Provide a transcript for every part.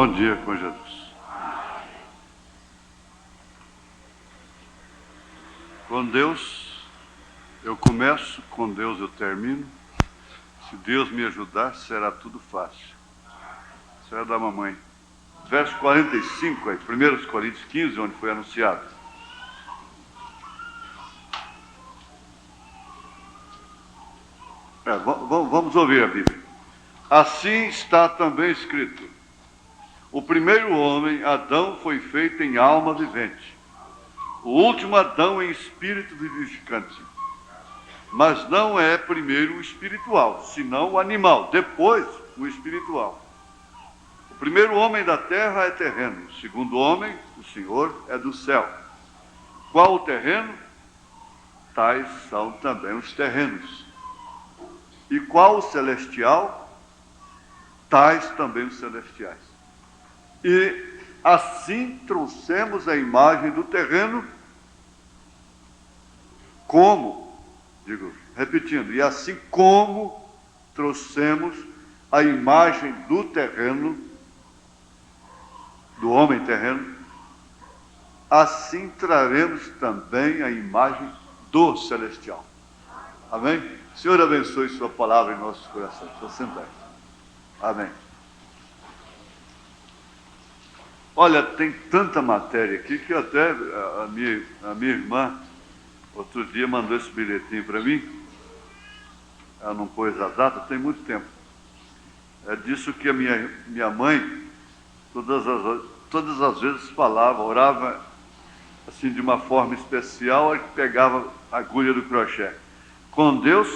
Bom dia com Jesus. Com Deus eu começo, com Deus eu termino. Se Deus me ajudar, será tudo fácil. Será da mamãe. Verso 45, aí, 1 Coríntios 15, onde foi anunciado. Vamos ouvir a Bíblia. Assim está também escrito: o primeiro homem, Adão, foi feito em alma vivente. O último Adão em espírito vivificante. Mas não é primeiro o espiritual, senão o animal, depois o espiritual. O primeiro homem da terra é terreno, o segundo homem, o Senhor, é do céu. Qual o terreno? Tais são também os terrenos. E qual o celestial? Tais também os celestiais. E assim trouxemos a imagem do terreno repetindo, e assim como trouxemos a imagem do terreno, do homem terreno, assim traremos também a imagem do celestial. Amém? Senhor, abençoe sua palavra em nossos corações. Vou sentar. Amém. Olha, tem tanta matéria aqui que até a minha irmã, outro dia, mandou esse bilhetinho para mim. Ela não pôs a data, tem muito tempo. É disso que a minha mãe, todas as vezes falava, orava assim de uma forma especial, que pegava a agulha do crochê. Com Deus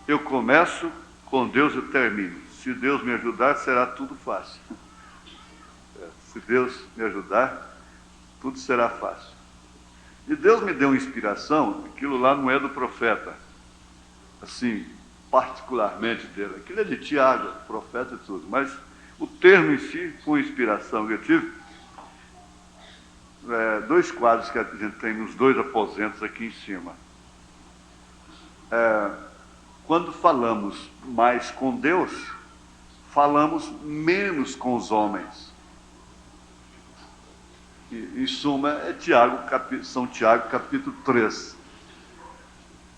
eu começo, com Deus eu termino. Se Deus me ajudar, será tudo fácil. Se Deus me ajudar, tudo será fácil. E Deus me deu uma inspiração, aquilo lá não é do profeta, assim, particularmente dele. Aquilo é de Tiago, profeta e tudo, mas o termo em si, com inspiração que eu tive, dois quadros que a gente tem nos dois aposentos aqui em cima. Quando falamos mais com Deus, falamos menos com os homens. Em suma, é São Tiago, capítulo 3.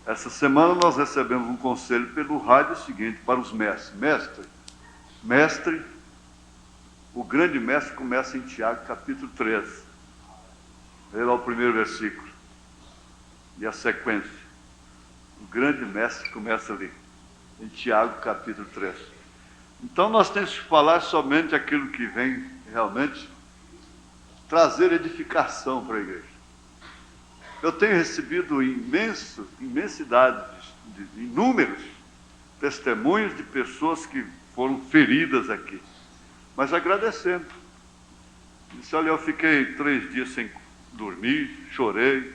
Essa semana nós recebemos um conselho pelo rádio seguinte para os mestres. Mestre, o grande mestre começa em Tiago, capítulo 3. Vê lá o primeiro versículo. E a sequência. O grande mestre começa ali, em Tiago, capítulo 3. Então nós temos que falar somente aquilo que vem realmente trazer edificação para a igreja. Eu tenho recebido imensidade de inúmeros testemunhos de pessoas que foram feridas aqui, mas agradecendo. Disse: olha, eu fiquei 3 dias sem dormir, chorei,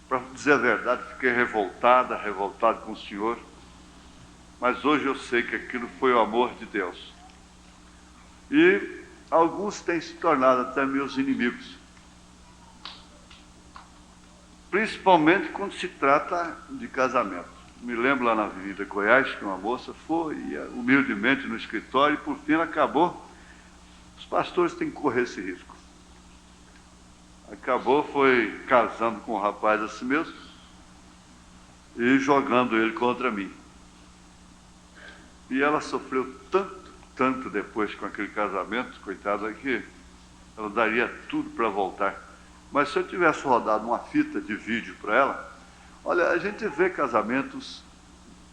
para dizer a verdade, fiquei revoltado com o Senhor, mas hoje eu sei que aquilo foi o amor de Deus. E alguns têm se tornado até meus inimigos, principalmente quando se trata de casamento. Me lembro lá na Avenida Goiás que uma moça foi humildemente no escritório e por fim ela acabou. Os pastores têm que correr esse risco. Foi casando com um rapaz assim mesmo e jogando ele contra mim. E ela sofreu tanto depois com aquele casamento, coitada, que ela daria tudo para voltar. Mas se eu tivesse rodado uma fita de vídeo para ela, olha, a gente vê casamentos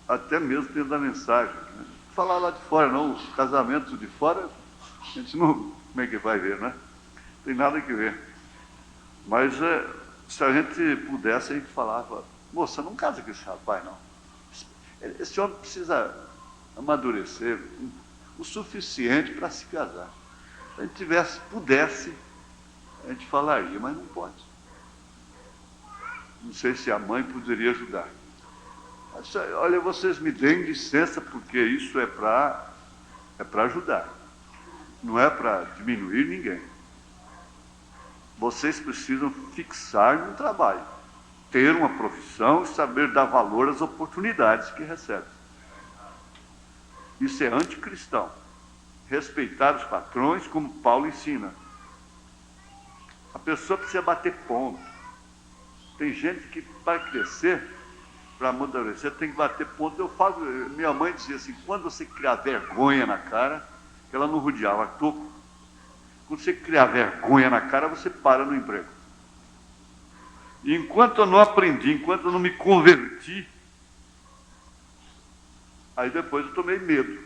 até mesmo dentro da mensagem. Né? Falar lá de fora, não, os casamentos de fora, a gente não, como é que vai ver, né? Tem nada que ver. Mas se a gente pudesse, a gente falava: moça, não casa com esse rapaz, não. Esse homem precisa amadurecer o suficiente para se casar. Se a gente pudesse, a gente falaria, mas não pode. Não sei se a mãe poderia ajudar. Mas, olha, vocês me deem licença, porque isso é para ajudar. Não é para diminuir ninguém. Vocês precisam fixar no trabalho, ter uma profissão e saber dar valor às oportunidades que recebem. Isso é anticristão. respeitar os patrões, como Paulo ensina. A pessoa precisa bater ponto. Tem gente que, para crescer, para amadurecer, tem que bater ponto. Eu falo, minha mãe dizia assim, quando você criar vergonha na cara, que ela não rodeava toco, quando você criar vergonha na cara, você para no emprego. E enquanto eu não aprendi, enquanto eu não me converti, aí depois eu tomei medo.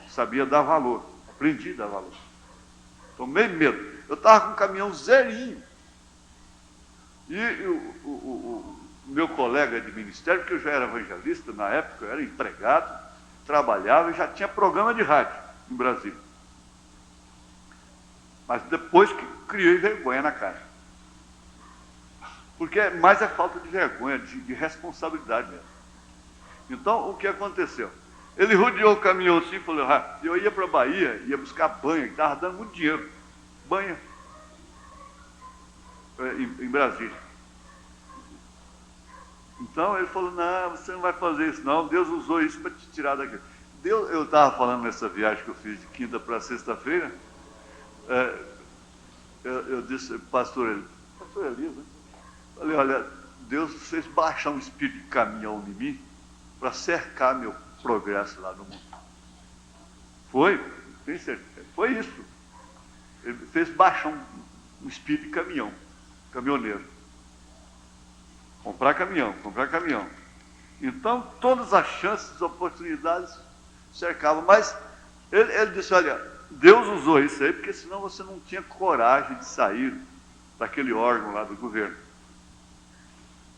Sabia dar valor, aprendi a dar valor. Tomei medo. Eu estava com um caminhão zerinho. E o meu colega de ministério, que eu já era evangelista na época, eu era empregado, trabalhava e já tinha programa de rádio em Brasília. Mas depois que criei vergonha na cara. Porque mais é falta de vergonha, de responsabilidade mesmo. Então, o que aconteceu? Ele rodeou o caminhão assim e falou, eu ia para a Bahia, ia buscar banha, que estava dando muito dinheiro. Banha. Em Brasília. Então ele falou, não, você não vai fazer isso não, Deus usou isso para te tirar daqui. Eu estava falando nessa viagem que eu fiz de quinta para sexta-feira, eu disse, pastor Elias, né? Falei, olha, Deus fez baixar um espírito de caminhão em mim para cercar meu progresso lá no mundo. Foi, tenho certeza, foi isso. Ele fez baixar um espírito de caminhão, caminhoneiro. Comprar caminhão. Então, todas as chances, as oportunidades cercavam. Mas ele disse, olha, Deus usou isso aí, porque senão você não tinha coragem de sair daquele órgão lá do governo.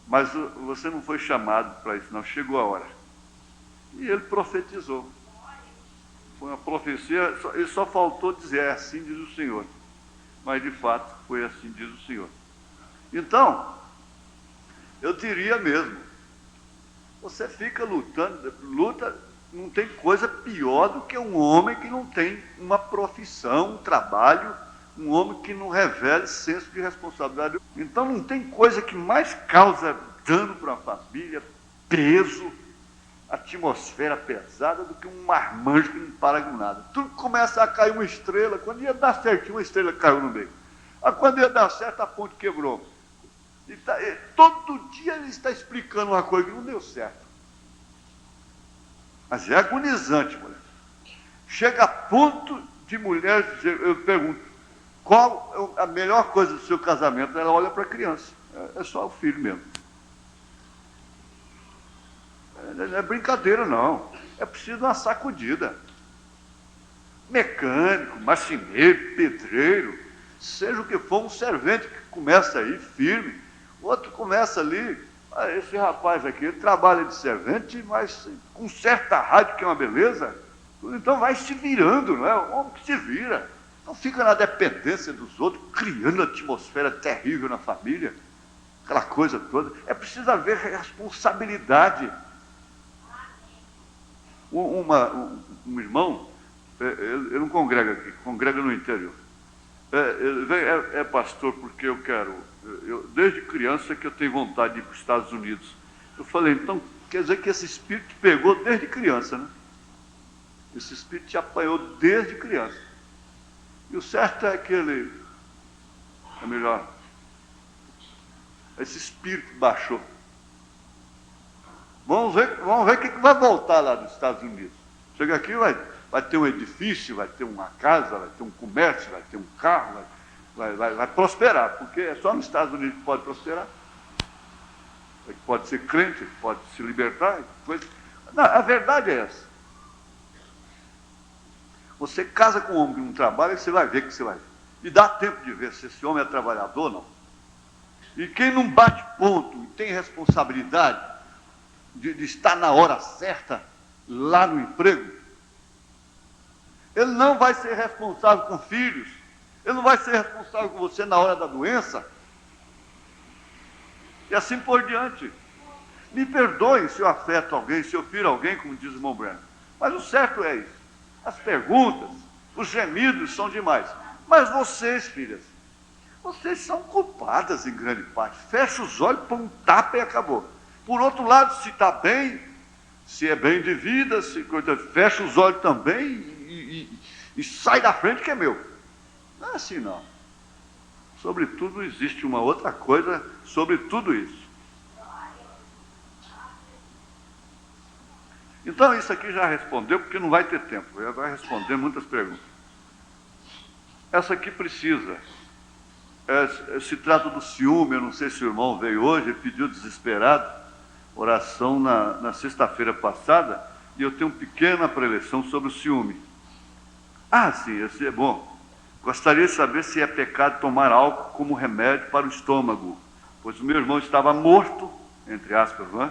Mas você não foi chamado para isso, não. Chegou a hora. E ele profetizou. Foi uma profecia, ele só faltou dizer, é assim diz o Senhor. Mas, de fato, foi assim diz o Senhor. Então, eu diria mesmo, você fica luta, não tem coisa pior do que um homem que não tem uma profissão, um trabalho, um homem que não revela senso de responsabilidade. Então não tem coisa que mais causa dano para a família, peso, atmosfera pesada, do que um marmanjo que não para com nada. Tudo começa a cair uma estrela, quando ia dar certinho, uma estrela caiu no meio. Aí quando ia dar certo, a ponte quebrou. Todo dia ele está explicando uma coisa que não deu certo. Mas é agonizante, mulher. Chega a ponto de mulher dizer, eu pergunto, qual a melhor coisa do seu casamento? Ela olha para a criança. É só o filho mesmo. Não é brincadeira, não. É preciso uma sacudida. Mecânico, marceneiro, pedreiro, seja o que for, um servente que começa aí firme, outro começa ali, esse rapaz aqui, ele trabalha de servente, mas com certa rádio, que é uma beleza, então vai se virando, não é? O homem que se vira, não fica na dependência dos outros, criando uma atmosfera terrível na família, aquela coisa toda. É preciso haver responsabilidade. Um irmão, ele não congrega aqui, congrega no interior. Ele é pastor porque desde criança que eu tenho vontade de ir para os Estados Unidos. Eu falei, então, quer dizer que esse espírito te pegou desde criança, né? Esse espírito te apanhou desde criança. E o certo é que ele, é melhor, esse espírito baixou. Vamos ver o que vai voltar lá dos Estados Unidos. Chega aqui, vai ter um edifício, vai ter uma casa, vai ter um comércio, vai ter um carro, vai prosperar, porque é só nos Estados Unidos que pode prosperar. Ele pode ser crente, ele pode se libertar. Não, a verdade é essa. Você casa com um homem que não trabalha, você vai ver que você vai ver. E dá tempo de ver se esse homem é trabalhador ou não. E quem não bate ponto e tem responsabilidade de estar na hora certa, lá no emprego, ele não vai ser responsável com filhos, ele não vai ser responsável com você na hora da doença, e assim por diante. Me perdoem se eu afeto alguém, se eu firo alguém, como diz o irmão Breno, mas o certo é isso. As perguntas, os gemidos são demais. Mas vocês, filhas, vocês são culpadas em grande parte. Fecha os olhos, põe um tapa e acabou. Por outro lado, se está bem, se é bem de vida, fecha os olhos também e sai da frente que é meu. Não é assim não. Sobretudo existe uma outra coisa sobre tudo isso. Então isso aqui já respondeu, porque não vai ter tempo, vai responder muitas perguntas. Essa aqui precisa. Se trata do ciúme, eu não sei se o irmão veio hoje, ele pediu desesperado, oração na sexta-feira passada, e eu tenho uma pequena preleção sobre o ciúme. Sim, esse é bom. Gostaria de saber se é pecado tomar álcool como remédio para o estômago, pois o meu irmão estava morto, entre aspas, não é?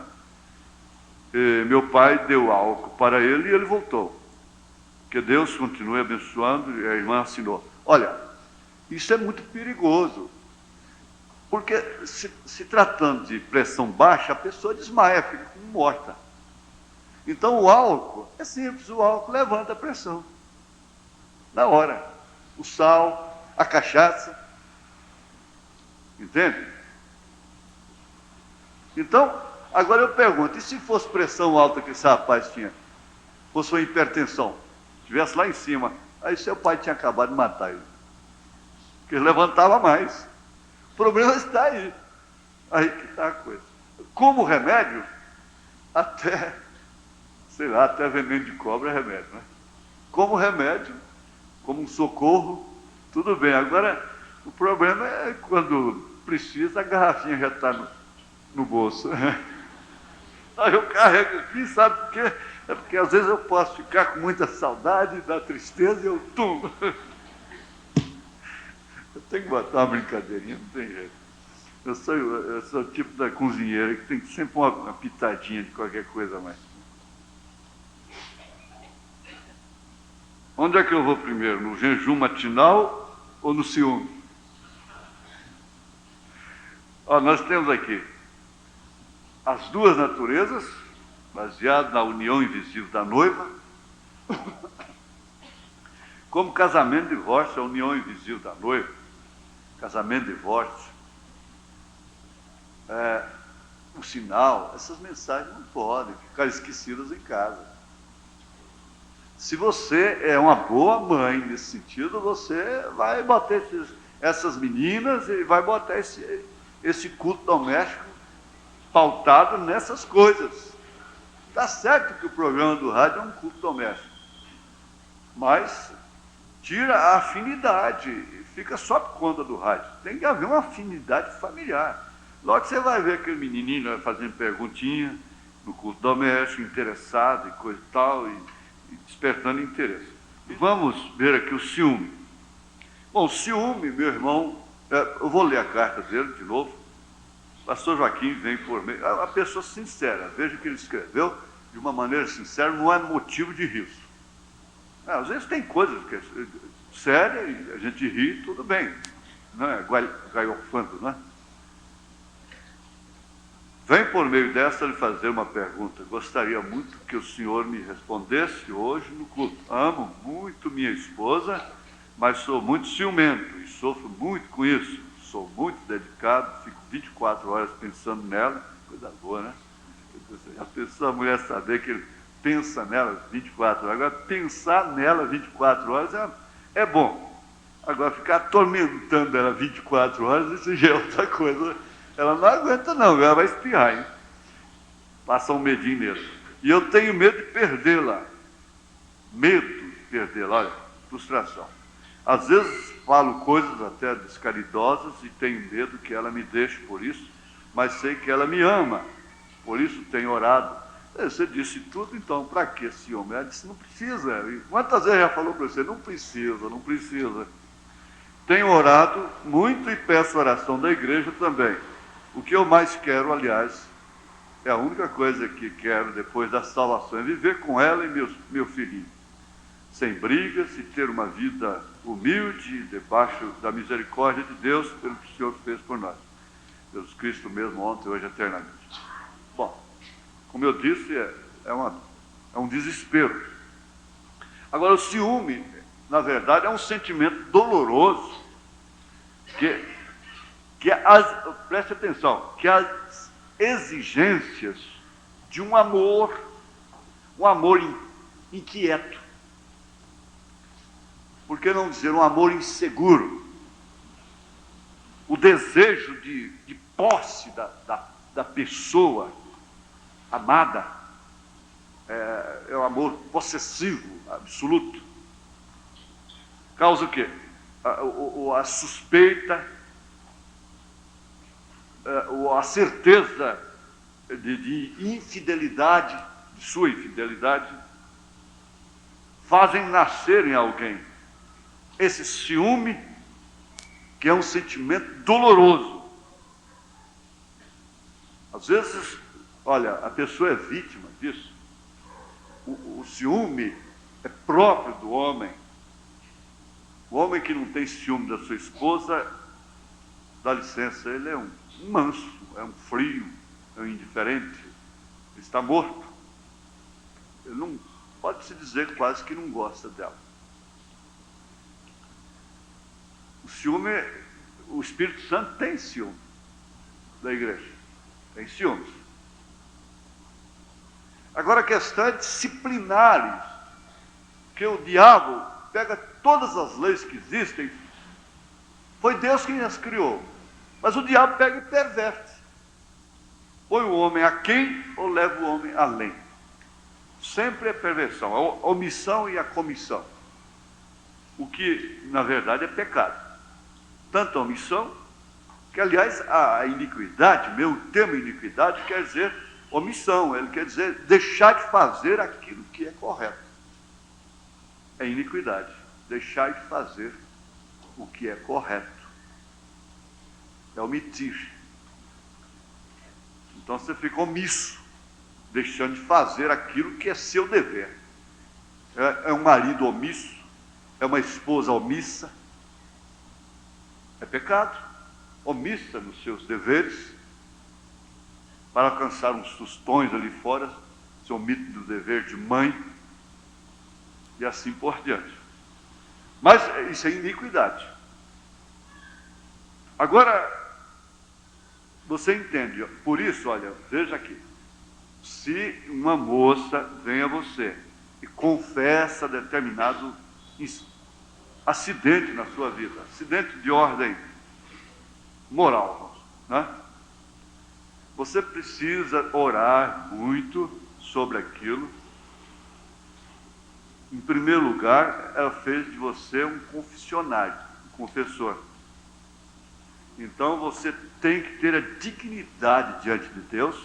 E meu pai deu álcool para ele e ele voltou. Que Deus continue abençoando, e a irmã assinou. Olha, isso é muito perigoso, porque se tratando de pressão baixa, a pessoa desmaia, fica como morta. Então o álcool, é simples, o álcool levanta a pressão, na hora. O sal, a cachaça, entende? Então, agora eu pergunto, e se fosse pressão alta que esse rapaz tinha? Fosse uma hipertensão, estivesse lá em cima, aí seu pai tinha acabado de matar ele. Porque ele levantava mais. O problema está aí. Aí que está a coisa. Como remédio, até veneno de cobra é remédio, né? Como remédio, como um socorro, tudo bem. Agora, o problema é quando precisa, a garrafinha já está no bolso. Aí eu carrego aqui, sabe por quê? É porque às vezes eu posso ficar com muita saudade, da tristeza, e eu tumbo. Eu tenho que botar uma brincadeirinha, não tem jeito. Eu sou o tipo da cozinheira que tem sempre uma pitadinha de qualquer coisa a mais. Onde é que eu vou primeiro? No jejum matinal ou no ciúme? Nós temos aqui as duas naturezas, baseado na união invisível da noiva. Como casamento e divórcio, a união invisível da noiva, casamento e divórcio, o sinal, essas mensagens não podem ficar esquecidas em casa. Se você é uma boa mãe nesse sentido, você vai botar essas meninas e vai botar esse culto doméstico pautado nessas coisas. Está certo que o programa do rádio é um culto doméstico, mas tira a afinidade, fica só por conta do rádio. Tem que haver uma afinidade familiar. Logo você vai ver aquele menininho fazendo perguntinha no culto doméstico, interessado e coisa e tal, e despertando interesse. E vamos ver aqui o ciúme. Bom, o ciúme, meu irmão, eu vou ler a carta dele de novo. O pastor Joaquim vem por meio. É uma pessoa sincera, veja o que ele escreveu de uma maneira sincera, não é motivo de riso. Às vezes tem coisas que é séria e a gente ri, tudo bem. Não é gaiofando, não é? Vem por meio dessa lhe fazer uma pergunta. Gostaria muito que o senhor me respondesse hoje no culto. Amo muito minha esposa, mas sou muito ciumento e sofro muito com isso. Sou muito dedicado, fico 24 horas pensando nela. Coisa boa, né? Já pensou a mulher saber que ele pensa nela 24 horas? Agora, pensar nela 24 horas é bom. Agora, ficar atormentando ela 24 horas, isso já é outra coisa. Ela não aguenta não, ela vai espirrar, hein? Passa um medinho nele. E eu tenho medo de perdê-la. Medo de perdê-la, olha, frustração. Às vezes falo coisas até descaridosas e tenho medo que ela me deixe por isso, mas sei que ela me ama, por isso tenho orado. Você disse tudo, então para que esse homem? Ela disse, não precisa. E quantas vezes já falou para você? Não precisa, não precisa. Tenho orado muito e peço oração da igreja também. O que eu mais quero, aliás, é a única coisa que quero depois da salvação, é viver com ela e meu filhinho, sem brigas e ter uma vida humilde, debaixo da misericórdia de Deus, pelo que o Senhor fez por nós. Jesus Cristo mesmo, ontem, hoje, eternamente. Bom, como eu disse, é um desespero. Agora, o ciúme, na verdade, é um sentimento doloroso, preste atenção, que as exigências de um amor inquieto. por que não dizer um amor inseguro? O desejo de posse da pessoa amada é um amor possessivo, absoluto. Causa o quê? A suspeita, a certeza de infidelidade, de sua infidelidade, fazem nascer em alguém esse ciúme, que é um sentimento doloroso. Às vezes, olha, a pessoa é vítima disso. O ciúme é próprio do homem. O homem que não tem ciúme da sua esposa, dá licença, ele é um manso, é um frio, é um indiferente, ele está morto. Ele não pode-se dizer quase que não gosta dela. O ciúme, o Espírito Santo tem ciúme da igreja, tem ciúmes. Agora a questão é disciplinar isso, porque o diabo pega todas as leis que existem, foi Deus quem as criou, mas o diabo pega e perverte. Põe o homem aquém ou leva o homem além. Sempre é perversão, a omissão e a comissão. O que, na verdade, é pecado. Tanto a omissão, que, aliás, a iniquidade, o termo iniquidade quer dizer omissão, ele quer dizer deixar de fazer aquilo que é correto. É iniquidade, deixar de fazer o que é correto. É omitir. Então você fica omisso, deixando de fazer aquilo que é seu dever. É um marido omisso, é uma esposa omissa, é pecado, omissa nos seus deveres, para alcançar uns tostões ali fora, se omite do dever de mãe, e assim por diante. Mas isso é iniquidade. Agora, você entende, por isso, olha, veja aqui, se uma moça vem a você e confessa determinado acidente na sua vida, acidente de ordem moral, né? Você precisa orar muito sobre aquilo. Em primeiro lugar, ela fez de você um confessionário, um confessor. Então você tem que ter a dignidade diante de Deus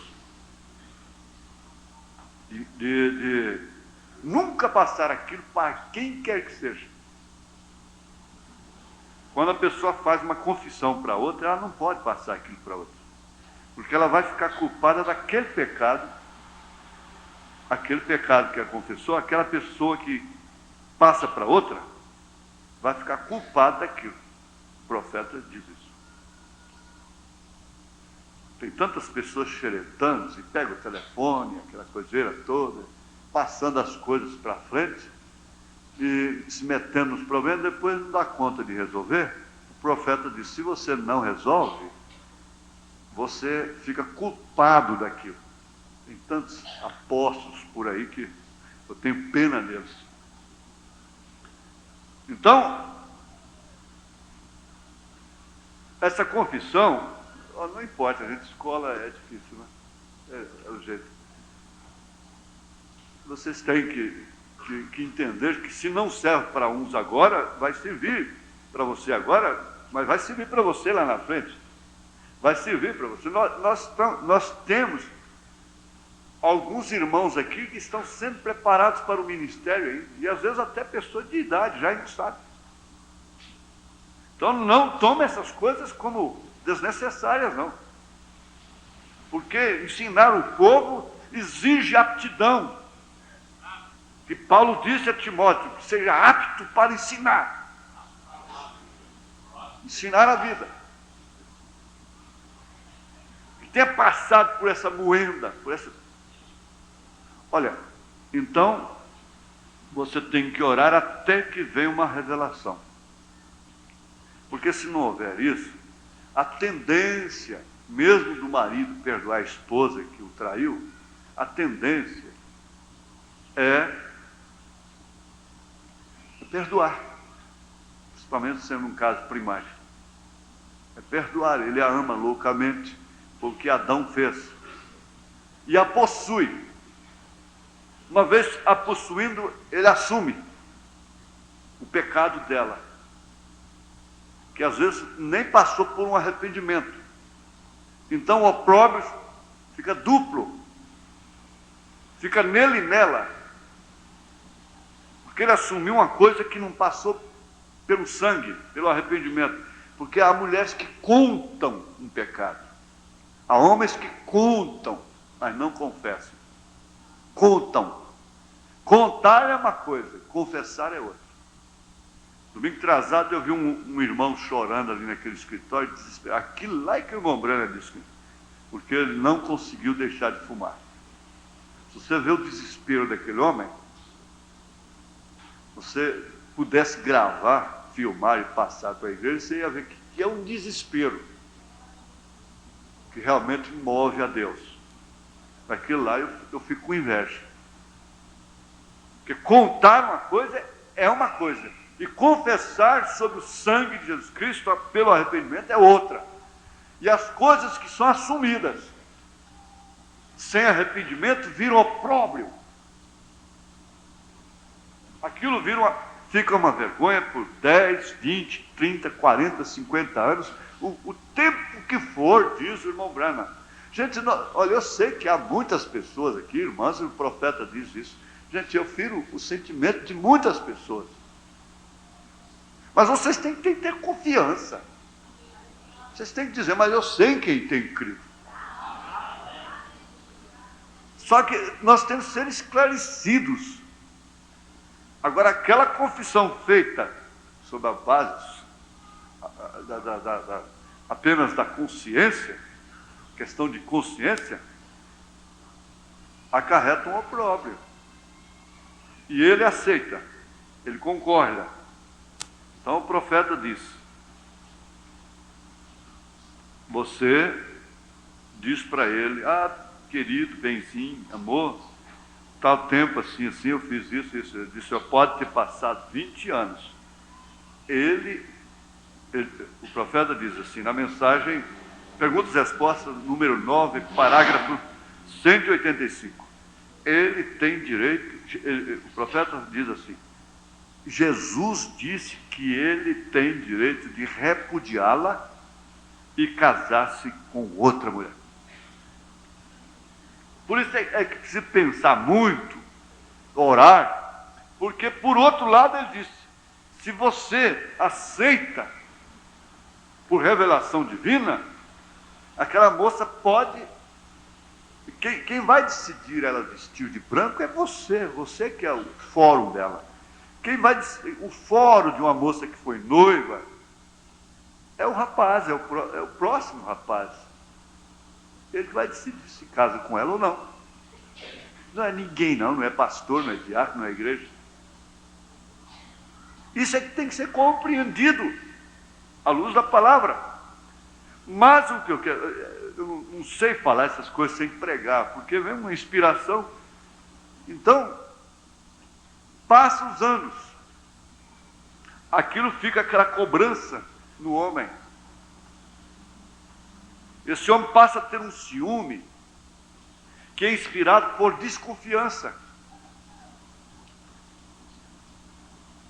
de nunca passar aquilo para quem quer que seja. Quando a pessoa faz uma confissão para outra, ela não pode passar aquilo para outra, porque ela vai ficar culpada daquele pecado que ela confessou, aquela pessoa que passa para outra, vai ficar culpada daquilo. O profeta diz isso. Tem tantas pessoas xeretando, e pega o telefone, aquela coiseira toda, passando as coisas para frente, e se metendo nos problemas, depois não dá conta de resolver. O profeta diz, se você não resolve, você fica culpado daquilo. Tem tantos apóstolos por aí que eu tenho pena deles. Então, essa confissão, não importa, a gente escola é difícil, né? É o jeito. Vocês têm que entender que se não serve para uns agora, vai servir para você agora, mas vai servir para você lá na frente. Vai servir para você. Nós temos alguns irmãos aqui que estão sendo preparados para o ministério ainda, e às vezes até pessoas de idade já não sabem. Então não tome essas coisas como desnecessárias, não. Porque ensinar o povo exige aptidão. Que Paulo disse a Timóteo, que seja apto para ensinar. Ensinar a vida. Que tenha passado por essa moenda, por essa... Olha, então, você tem que orar até que venha uma revelação. Porque se não houver isso, a tendência, mesmo do marido perdoar a esposa que o traiu, a tendência é perdoar. principalmente sendo um caso primário. É perdoar, ele a ama loucamente, por o que Adão fez. E a possui. Uma vez a possuindo, ele assume o pecado dela, que às vezes nem passou por um arrependimento. Então o opróbrio fica duplo, fica nele e nela, porque ele assumiu uma coisa que não passou pelo sangue, pelo arrependimento. Porque há mulheres que contam um pecado, há homens que contam, mas não confessam. Contam. Contar é uma coisa, confessar é outra. Domingo atrasado eu vi um irmão chorando ali naquele escritório, desesperado. Aquilo lá é que o irmão Brana disse, porque ele não conseguiu deixar de fumar. Se você vê o desespero daquele homem, você pudesse gravar, filmar e passar para a igreja, você ia ver que é um desespero que realmente move a Deus. Aquilo lá eu fico com inveja. Porque contar uma coisa é uma coisa, e confessar sobre o sangue de Jesus Cristo pelo arrependimento é outra. E as coisas que são assumidas sem arrependimento viram opróbrio. Aquilo fica uma vergonha por 10, 20, 30, 40, 50 anos, o tempo que for, diz o irmão Branham. Gente, olha, eu sei que há muitas pessoas aqui, irmãs, e o profeta diz isso. Gente, eu firo o sentimento de muitas pessoas. Mas vocês têm que ter confiança. Vocês têm que dizer, mas eu sei em quem tem crido. Só que nós temos que ser esclarecidos. Agora, aquela confissão feita sobre a base apenas da consciência, questão de consciência, acarreta um opróbrio. E ele aceita, ele concorda. Então o profeta diz: você diz para ele, querido, benzinho, amor, tal tempo assim, eu fiz isso. Ele disse, pode ter passado 20 anos. O profeta diz assim, na mensagem, perguntas e respostas, número 9, parágrafo 185. Ele tem direito, o profeta diz assim, Jesus disse que ele tem direito de repudiá-la e casar-se com outra mulher. Por isso é que precisa pensar muito, orar, porque por outro lado ele disse, se você aceita por revelação divina, aquela moça pode, quem vai decidir ela vestir de branco é você que é o fórum dela. Quem vai decidir, o fórum de uma moça que foi noiva, é o rapaz, é o próximo rapaz. Ele que vai decidir se casa com ela ou não. Não é ninguém não é pastor, não é diácono, não é igreja. Isso é que tem que ser compreendido à luz da palavra. Mas o que eu quero, eu não sei falar essas coisas sem pregar, porque vem uma inspiração. Então, passam os anos, aquilo fica aquela cobrança no homem. Esse homem passa a ter um ciúme que é inspirado por desconfiança.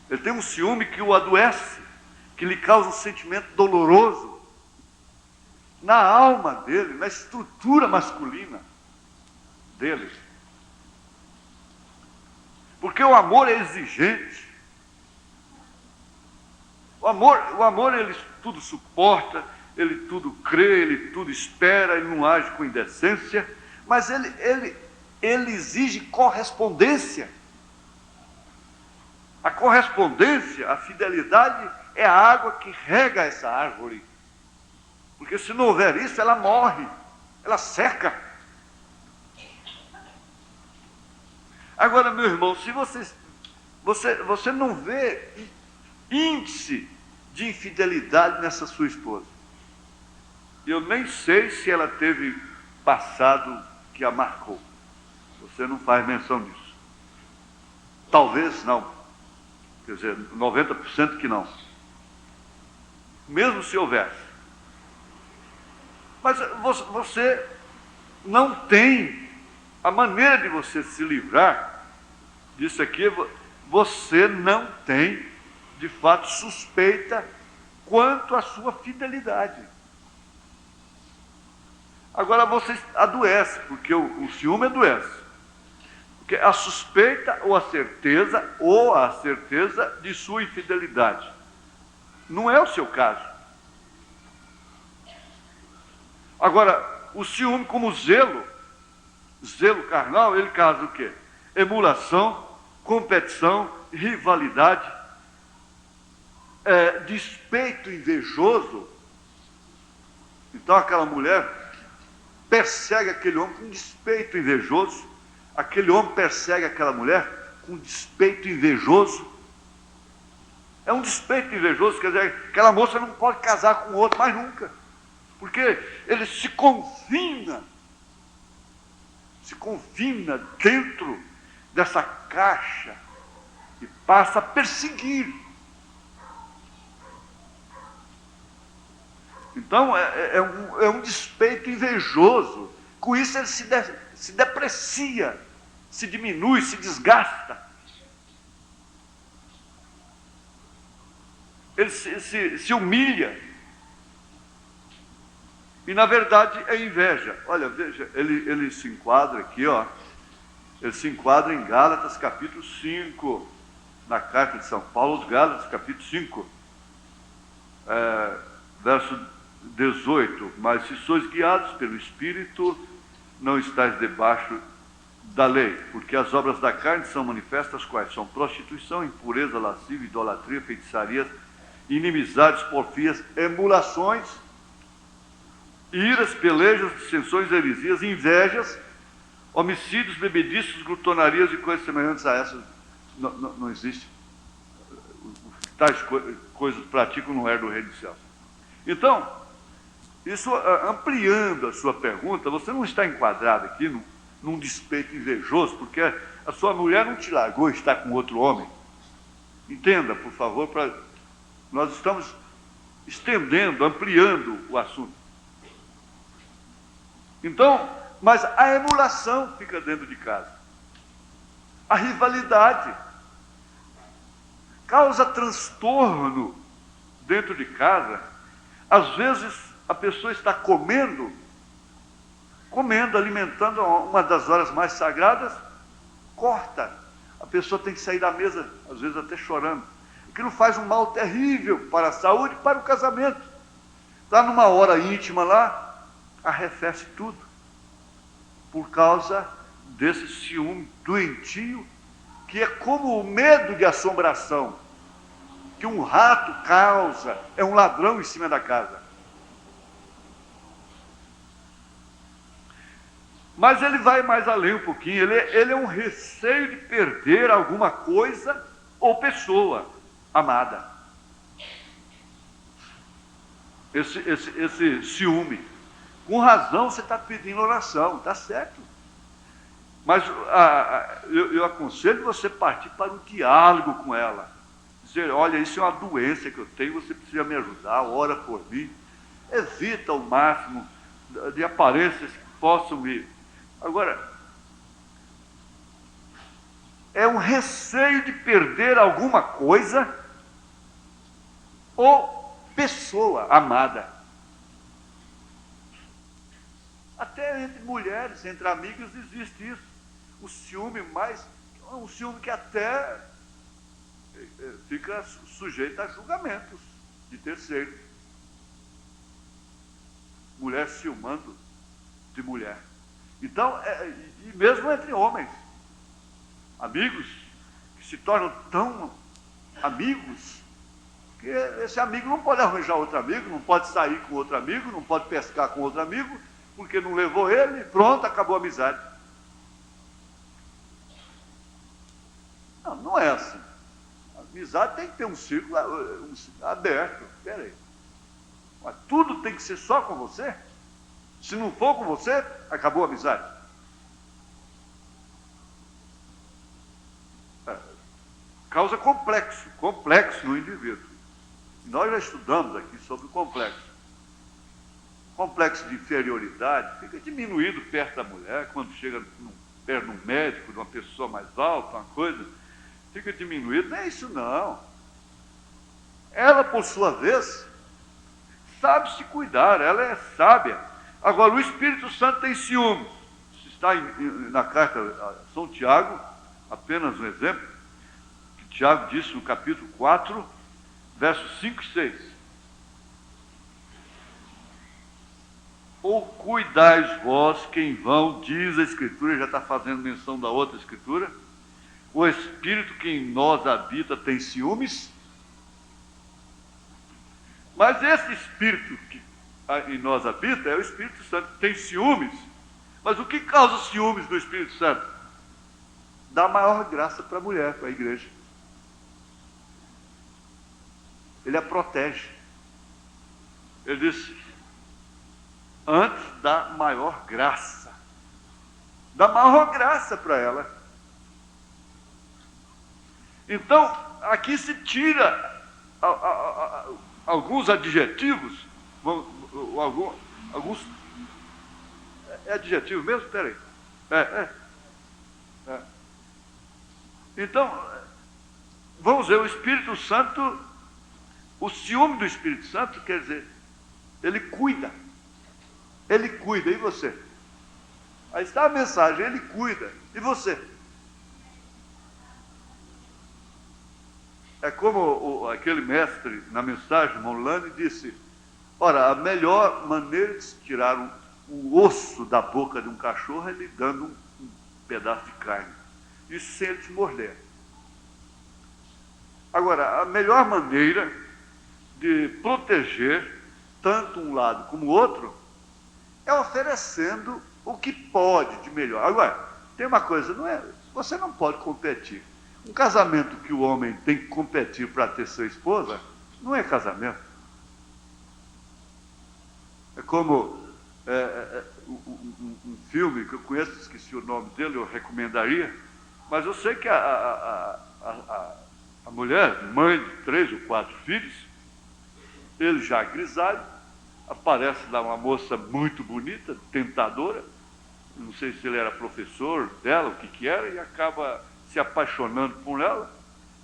Ele tem um ciúme que o adoece, que lhe causa um sentimento doloroso na alma dele, na estrutura masculina dele. Porque o amor é exigente. O amor ele tudo suporta, ele tudo crê, ele tudo espera, ele não age com indecência, mas ele exige correspondência. A correspondência, a fidelidade é a água que rega essa árvore. Porque se não houver isso, ela morre, ela seca. Agora, meu irmão, se você não vê índice de infidelidade nessa sua esposa, eu nem sei se ela teve passado que a marcou. Você não faz menção disso. Talvez não. Quer dizer, 90% que não. mesmo se houvesse. Mas você não tem a maneira de você se livrar disso aqui. Você não tem, de fato, suspeita quanto à sua fidelidade. Agora você adoece, porque o ciúme adoece. Porque a suspeita ou a certeza de sua infidelidade. Não é o seu caso. Agora, o ciúme como zelo carnal, ele causa o quê? Emulação, competição, rivalidade, despeito invejoso. Então aquela mulher persegue aquele homem com despeito invejoso, aquele homem persegue aquela mulher com despeito invejoso. É um despeito invejoso, quer dizer, aquela moça não pode casar com outro mais nunca, porque ele se confina dentro dessa caixa e passa a perseguir. Então é um despeito invejoso. Com isso ele se deprecia, se diminui, se desgasta. Ele se humilha. E na verdade é inveja. Olha, veja, ele se enquadra aqui, ó. Ele se enquadra em Gálatas capítulo 5, na carta de São Paulo aos Gálatas, capítulo 5, verso 18. Mas se sois guiados pelo Espírito, não estáis debaixo da lei, porque as obras da carne são manifestas, quais são? Prostituição, impureza, lascívia, idolatria, feitiçarias, inimizades, porfias, emulações, iras, pelejas, dissensões, heresias, invejas, homicídios, bebediços, glutonarias e coisas semelhantes a essas. Não existe. Tais coisas praticam no reino do reino dos céus. Então, isso, ampliando a sua pergunta, você não está enquadrado aqui num despeito invejoso, porque a sua mulher não te largou e está com outro homem. Entenda, por favor, nós estamos estendendo, ampliando o assunto. Então, mas a emulação fica dentro de casa. A rivalidade causa transtorno dentro de casa. Às vezes a pessoa está comendo, alimentando uma das horas mais sagradas, corta. A pessoa tem que sair da mesa, às vezes até chorando. Aquilo faz um mal terrível para a saúde e para o casamento. Está numa hora íntima lá, arrefece tudo, por causa desse ciúme doentio, que é como o medo de assombração que um rato causa, é um ladrão em cima da casa. Mas ele vai mais além um pouquinho, ele é um receio de perder alguma coisa ou pessoa amada. Esse ciúme. Com razão você está pedindo oração, está certo. Mas eu aconselho você partir para um diálogo com ela. Dizer, olha, isso é uma doença que eu tenho, você precisa me ajudar, ora por mim. Evita ao máximo de aparências que possam me... Agora, é um receio de perder alguma coisa ou pessoa amada. Até entre mulheres, entre amigas, existe isso. O ciúme um ciúme que até fica sujeito a julgamentos de terceiros. Mulher ciumando de mulher. Então, e mesmo entre homens, amigos que se tornam tão amigos que esse amigo não pode arranjar outro amigo, não pode sair com outro amigo, não pode pescar com outro amigo, porque não levou ele, pronto, acabou a amizade. Não é assim. A amizade tem que ter um círculo aberto. Espera aí. Mas tudo tem que ser só com você? Se não for com você, acabou a amizade. Causa complexo no indivíduo. Nós já estudamos aqui sobre o complexo. O complexo de inferioridade fica diminuído perto da mulher, quando chega perto de um médico, de uma pessoa mais alta, uma coisa, fica diminuído. Não é isso não. Ela, por sua vez, sabe se cuidar, ela é sábia. Agora, o Espírito Santo tem ciúmes. Isso está na carta a São Tiago, apenas um exemplo, que Tiago disse no capítulo 4, versos 5 e 6. Ou cuidais vós que em vão, diz a Escritura, já está fazendo menção da outra Escritura, o Espírito que em nós habita tem ciúmes, mas esse Espírito que em nós habita é o Espírito Santo, tem ciúmes. Mas o que causa ciúmes do Espírito Santo? Dá maior graça para a mulher, para a igreja. Ele a protege. Ele diz, antes dá maior graça. Dá maior graça para ela. Então, aqui se tira alguns adjetivos, alguns... É adjetivo mesmo? Espera aí. Então, vamos ver, o Espírito Santo, o ciúme do Espírito Santo, quer dizer, ele cuida. Ele cuida, e você? Aí está a mensagem, ele cuida, e você? É como aquele mestre, na mensagem, Molani, disse, ora, a melhor maneira de se tirar o osso da boca de um cachorro é lhe dando um pedaço de carne. Isso sem ele te morder. Agora, a melhor maneira de proteger tanto um lado como o outro é oferecendo o que pode de melhor. Agora, tem uma coisa, você não pode competir. Um casamento que o homem tem que competir para ter sua esposa, não é casamento. É como um filme que eu conheço, esqueci o nome dele, eu recomendaria, mas eu sei que a mulher, mãe de 3 ou 4 filhos, ele já grisalho, aparece lá uma moça muito bonita, tentadora, não sei se ele era professor dela, o que era, e acaba se apaixonando por ela.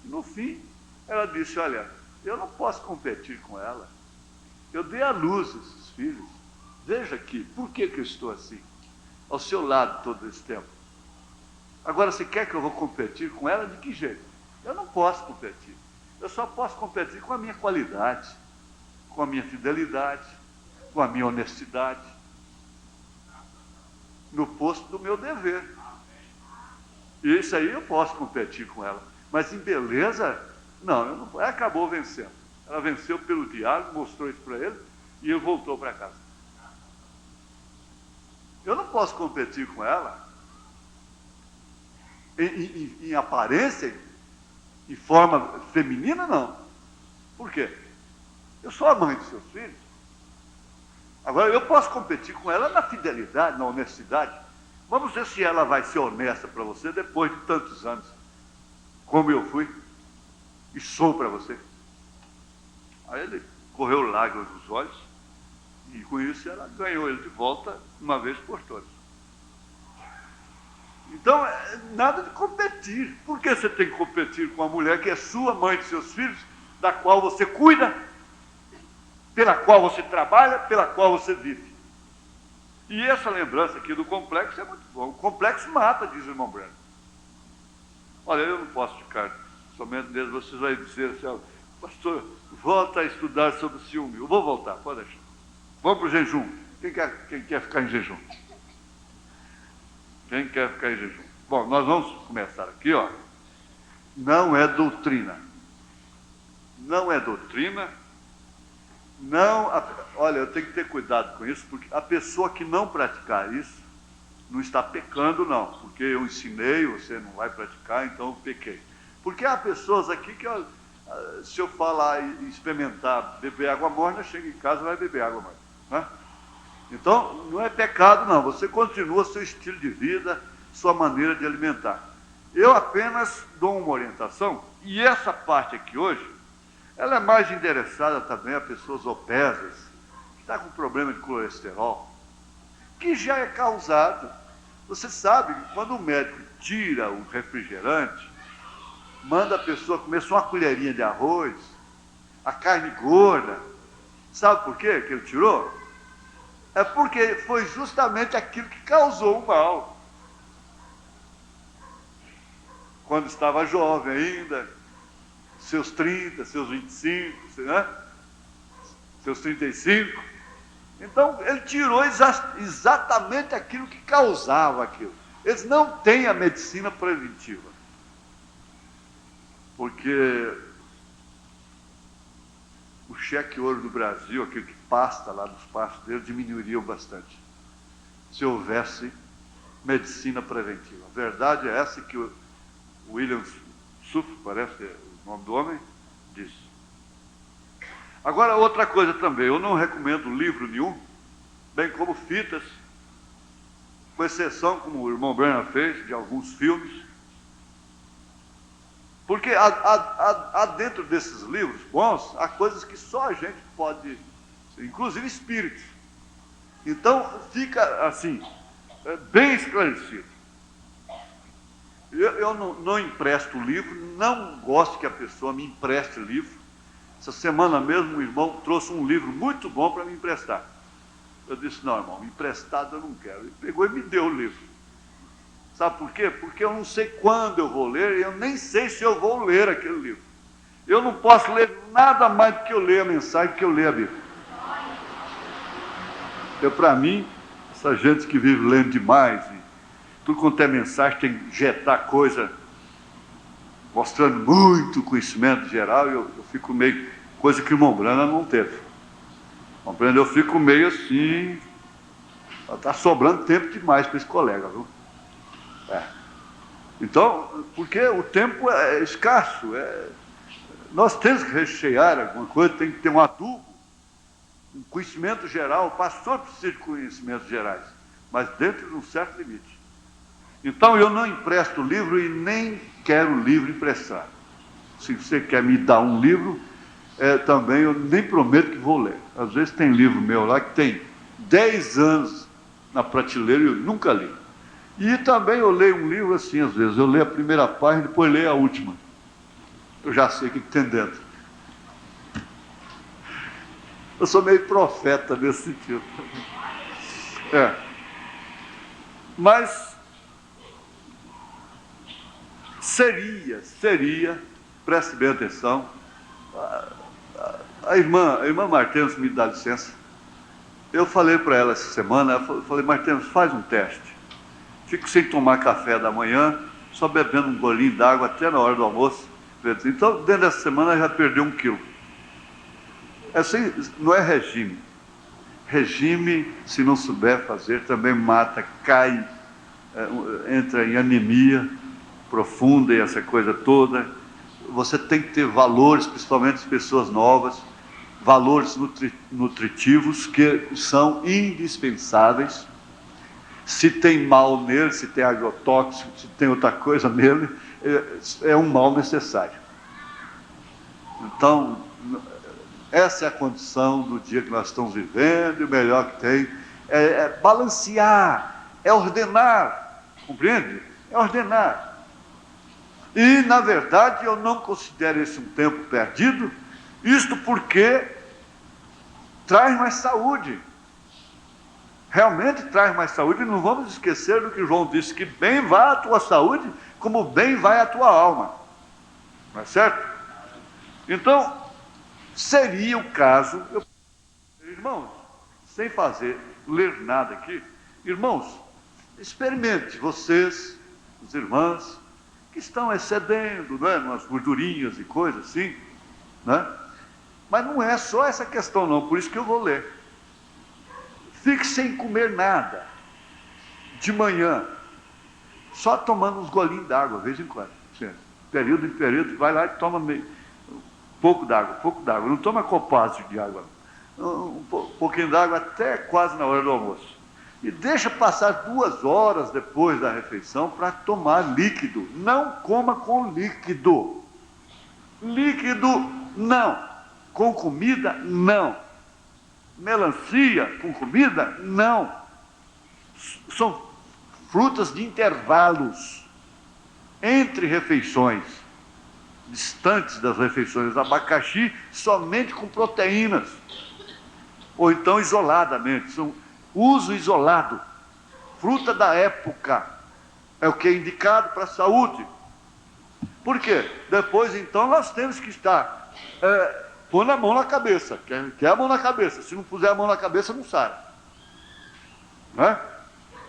E no fim, ela disse, olha, eu não posso competir com ela. Eu dei à luz esses filhos. Veja aqui, por que eu estou assim? Ao seu lado todo esse tempo. Agora, você quer que eu vou competir com ela? De que jeito? Eu não posso competir. Eu só posso competir com a minha qualidade, com a minha fidelidade, com a minha honestidade, no posto do meu dever. E isso aí eu posso competir com ela. Mas em beleza, não, eu não. Ela acabou vencendo. Ela venceu pelo diálogo, mostrou isso para ele, e ele voltou para casa. Eu não posso competir com ela em aparência, em forma feminina, não. Por quê? Eu sou a mãe dos seus filhos. Agora, eu posso competir com ela na fidelidade, na honestidade. Vamos ver se ela vai ser honesta para você depois de tantos anos, como eu fui e sou para você. Aí ele correu lágrimas nos olhos e com isso ela ganhou ele de volta uma vez por todas. Então, nada de competir. Por que você tem que competir com a mulher que é sua mãe de seus filhos, da qual você cuida, pela qual você trabalha, pela qual você vive? E essa lembrança aqui do complexo é muito bom. O complexo mata, diz o irmão Breno. Olha, eu não posso ficar somente mesmo, vocês vão dizer assim, ó, pastor, volta a estudar sobre o ciúme. Eu vou voltar, pode deixar. Vamos para o jejum. Quem quer ficar em jejum? Quem quer ficar em jejum? Bom, nós vamos começar aqui, ó. Não é doutrina. Não é doutrina. Não, olha, eu tenho que ter cuidado com isso, porque a pessoa que não praticar isso, não está pecando, não. Porque eu ensinei, você não vai praticar, então eu pequei. Porque há pessoas aqui que, ó, se eu falar e experimentar beber água morna, chega em casa e vai beber água morna. Né? Então, não é pecado, não. Você continua seu estilo de vida, sua maneira de alimentar. Eu apenas dou uma orientação, e essa parte aqui hoje, Ela é mais endereçada também a pessoas obesas, que estão com problema de colesterol, que já é causado. Você sabe que quando o médico tira o refrigerante, manda a pessoa comer só uma colherinha de arroz, a carne gorda. Sabe por quê que ele tirou? É porque foi justamente aquilo que causou o mal. Quando estava jovem ainda, seus 30, seus 25, né? Seus 35. Então, ele tirou exatamente aquilo que causava aquilo. Eles não têm a medicina preventiva. Porque o cheque ouro do Brasil, aquele que pasta lá nos pastos dele, diminuiria bastante se houvesse medicina preventiva. A verdade é essa que o William Suf, parece o nome do homem, diz. Agora, outra coisa também, eu não recomendo livro nenhum, bem como fitas, com exceção, como o irmão Brennan fez, de alguns filmes, porque há dentro desses livros bons, há coisas que só a gente pode, inclusive espíritos. Então, fica assim, bem esclarecido. Eu não empresto livro, não gosto que a pessoa me empreste livro. Essa semana mesmo, o irmão trouxe um livro muito bom para me emprestar. Eu disse, não, irmão, emprestado eu não quero. Ele pegou e me deu o livro. Sabe por quê? Porque eu não sei quando eu vou ler, e eu nem sei se eu vou ler aquele livro. Eu não posso ler nada mais do que eu leio a mensagem, que eu leio a Bíblia. Para mim, essa gente que vive lendo demais, e tudo quanto é mensagem, tem que injetar coisa, mostrando muito conhecimento geral, e eu fico meio, coisa que o irmão Brana não teve. Compreende? Eu fico meio assim, está sobrando tempo demais para esse colega, viu? Então, porque o tempo é escasso, nós temos que rechear alguma coisa, tem que ter um adubo, um conhecimento geral. O pastor precisa de conhecimentos gerais, mas dentro de um certo limite. Então, eu não empresto livro e nem quero livro emprestado. Se você quer me dar um livro, também eu nem prometo que vou ler. Às vezes tem livro meu lá que tem 10 anos na prateleira e eu nunca li. E também eu leio um livro assim, às vezes, eu leio a primeira página e depois leio a última. Eu já sei o que tem dentro. Eu sou meio profeta nesse sentido. Mas seria, preste bem atenção, a irmã Martins me dá licença. Eu falei para ela essa semana, eu falei, Martins, faz um teste. Fico sem tomar café da manhã, só bebendo um golinho d'água até na hora do almoço. Então, dentro dessa semana, já perdeu 1 quilo. Assim, não é regime. Regime, se não souber fazer, também mata, cai, entra em anemia profunda e essa coisa toda. Você tem que ter valores, principalmente as pessoas novas, valores nutritivos que são indispensáveis. Se tem mal nele, se tem agrotóxico, se tem outra coisa nele, é um mal necessário. Então, essa é a condição do dia que nós estamos vivendo, e o melhor que tem é balancear, é ordenar, compreende? É ordenar. E, na verdade, eu não considero esse um tempo perdido, isto porque traz mais saúde. Realmente traz mais saúde, e não vamos esquecer do que João disse, que bem vai a tua saúde, como bem vai a tua alma. Não é certo? Então, seria o caso, irmãos, sem ler nada aqui, irmãos, experimente, vocês, as irmãs, que estão excedendo, não é? Umas gordurinhas e coisas assim, né? Mas não é só essa questão não, por isso que eu vou ler. Fique sem comer nada, de manhã, só tomando uns golinhos d'água, de vez em quando. Período em período, vai lá e toma pouco d'água, não toma copazos de água, um pouquinho d'água até quase na hora do almoço. E deixa passar 2 horas depois da refeição para tomar líquido. Não coma com líquido. Líquido Não. Com comida, não. Melancia com comida, não. São frutas de intervalos entre refeições, distantes das refeições. Abacaxi somente com proteínas, ou então isoladamente, são uso isolado. Fruta da época é o que é indicado para a saúde. Por quê? Depois, então, nós temos que estar pondo a mão na cabeça. Quer a mão na cabeça. Se não puser a mão na cabeça, não sai. Né?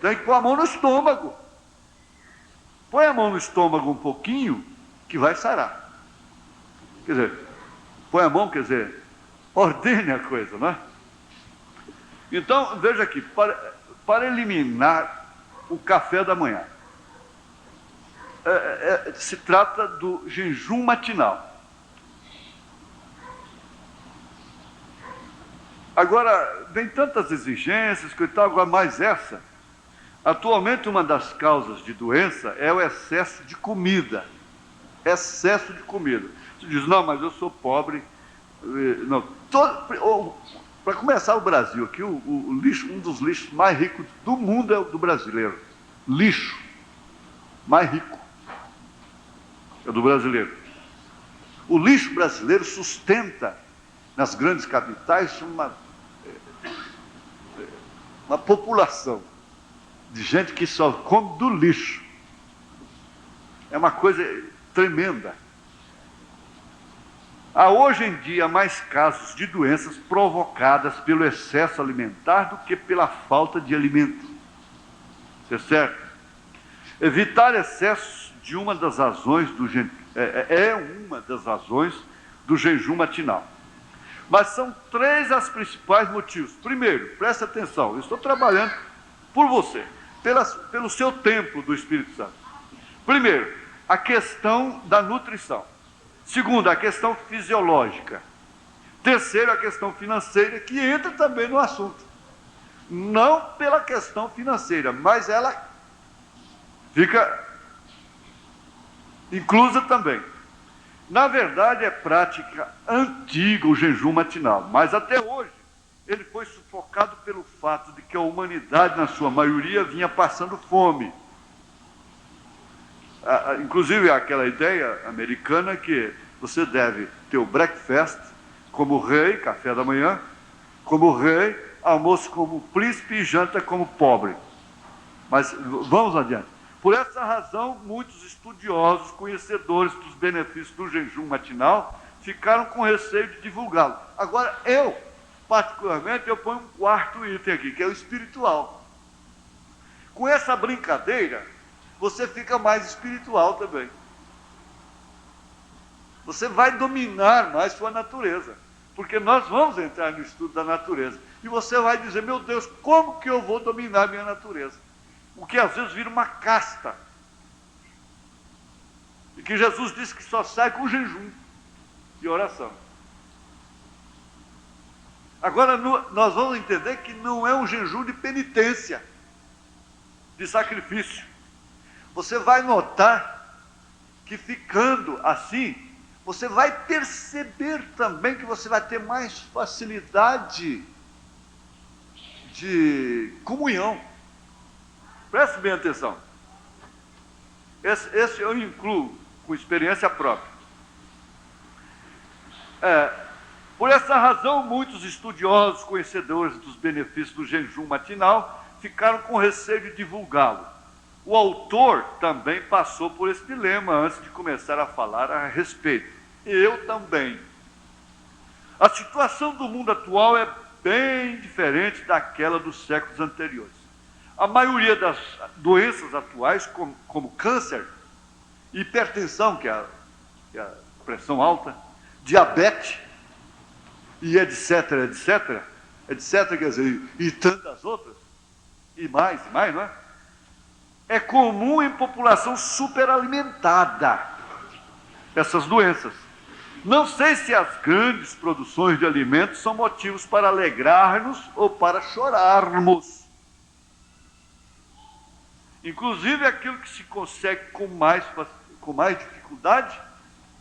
Tem que pôr a mão no estômago. Põe a mão no estômago um pouquinho, que vai sarar. Quer dizer, põe a mão, quer dizer, ordene a coisa, não é? Então, veja aqui, para eliminar o café da manhã, se trata do jejum matinal. Agora, vem tantas exigências, que tal, agora mais essa. Atualmente, uma das causas de doença é o excesso de comida. Excesso de comida. Você diz, não, mas eu sou pobre. Não, para começar, o Brasil aqui, o lixo, um dos lixos mais ricos do mundo é o do brasileiro. Lixo mais rico é o do brasileiro. O lixo brasileiro sustenta, nas grandes capitais, uma população de gente que só come do lixo. É uma coisa tremenda. Há hoje em dia mais casos de doenças provocadas pelo excesso alimentar do que pela falta de alimento. Isso é certo? Evitar excesso de uma das razões uma das razões do jejum matinal. Mas são 3 os principais motivos. Primeiro, presta atenção, eu estou trabalhando por você, pelo seu templo do Espírito Santo. Primeiro, a questão da nutrição. Segundo, a questão fisiológica. Terceiro, a questão financeira, que entra também no assunto. Não pela questão financeira, mas ela fica inclusa também. Na verdade, é prática antiga o jejum matinal, mas até hoje ele foi sufocado pelo fato de que a humanidade, na sua maioria, vinha passando fome. Inclusive aquela ideia americana que você deve ter o breakfast como rei, café da manhã, como rei, almoço como príncipe e janta como pobre. Mas vamos adiante. Por essa razão, muitos estudiosos, conhecedores dos benefícios do jejum matinal, ficaram com receio de divulgá-lo. Agora, eu, particularmente, eu ponho um quarto item aqui, que é o espiritual. Com essa brincadeira, você fica mais espiritual também. Você vai dominar mais sua natureza, porque nós vamos entrar no estudo da natureza. E você vai dizer, meu Deus, como que eu vou dominar minha natureza? O que às vezes vira uma casta. E que Jesus disse que só sai com jejum e oração. Agora, nós vamos entender que não é um jejum de penitência, de sacrifício. Você vai notar que ficando assim, você vai perceber também que você vai ter mais facilidade de comunhão. Preste bem atenção. Esse eu incluo com experiência própria. Por essa razão, muitos estudiosos, conhecedores dos benefícios do jejum matinal, ficaram com receio de divulgá-lo. O autor também passou por esse dilema antes de começar a falar a respeito. Eu também. A situação do mundo atual é bem diferente daquela dos séculos anteriores. A maioria das doenças atuais, como câncer, hipertensão, que é a pressão alta, diabetes, e etc, quer dizer, e tantas outras, e mais, não é? É comum em população superalimentada, essas doenças. Não sei se as grandes produções de alimentos são motivos para alegrar-nos ou para chorarmos. Inclusive, aquilo que se consegue com mais dificuldade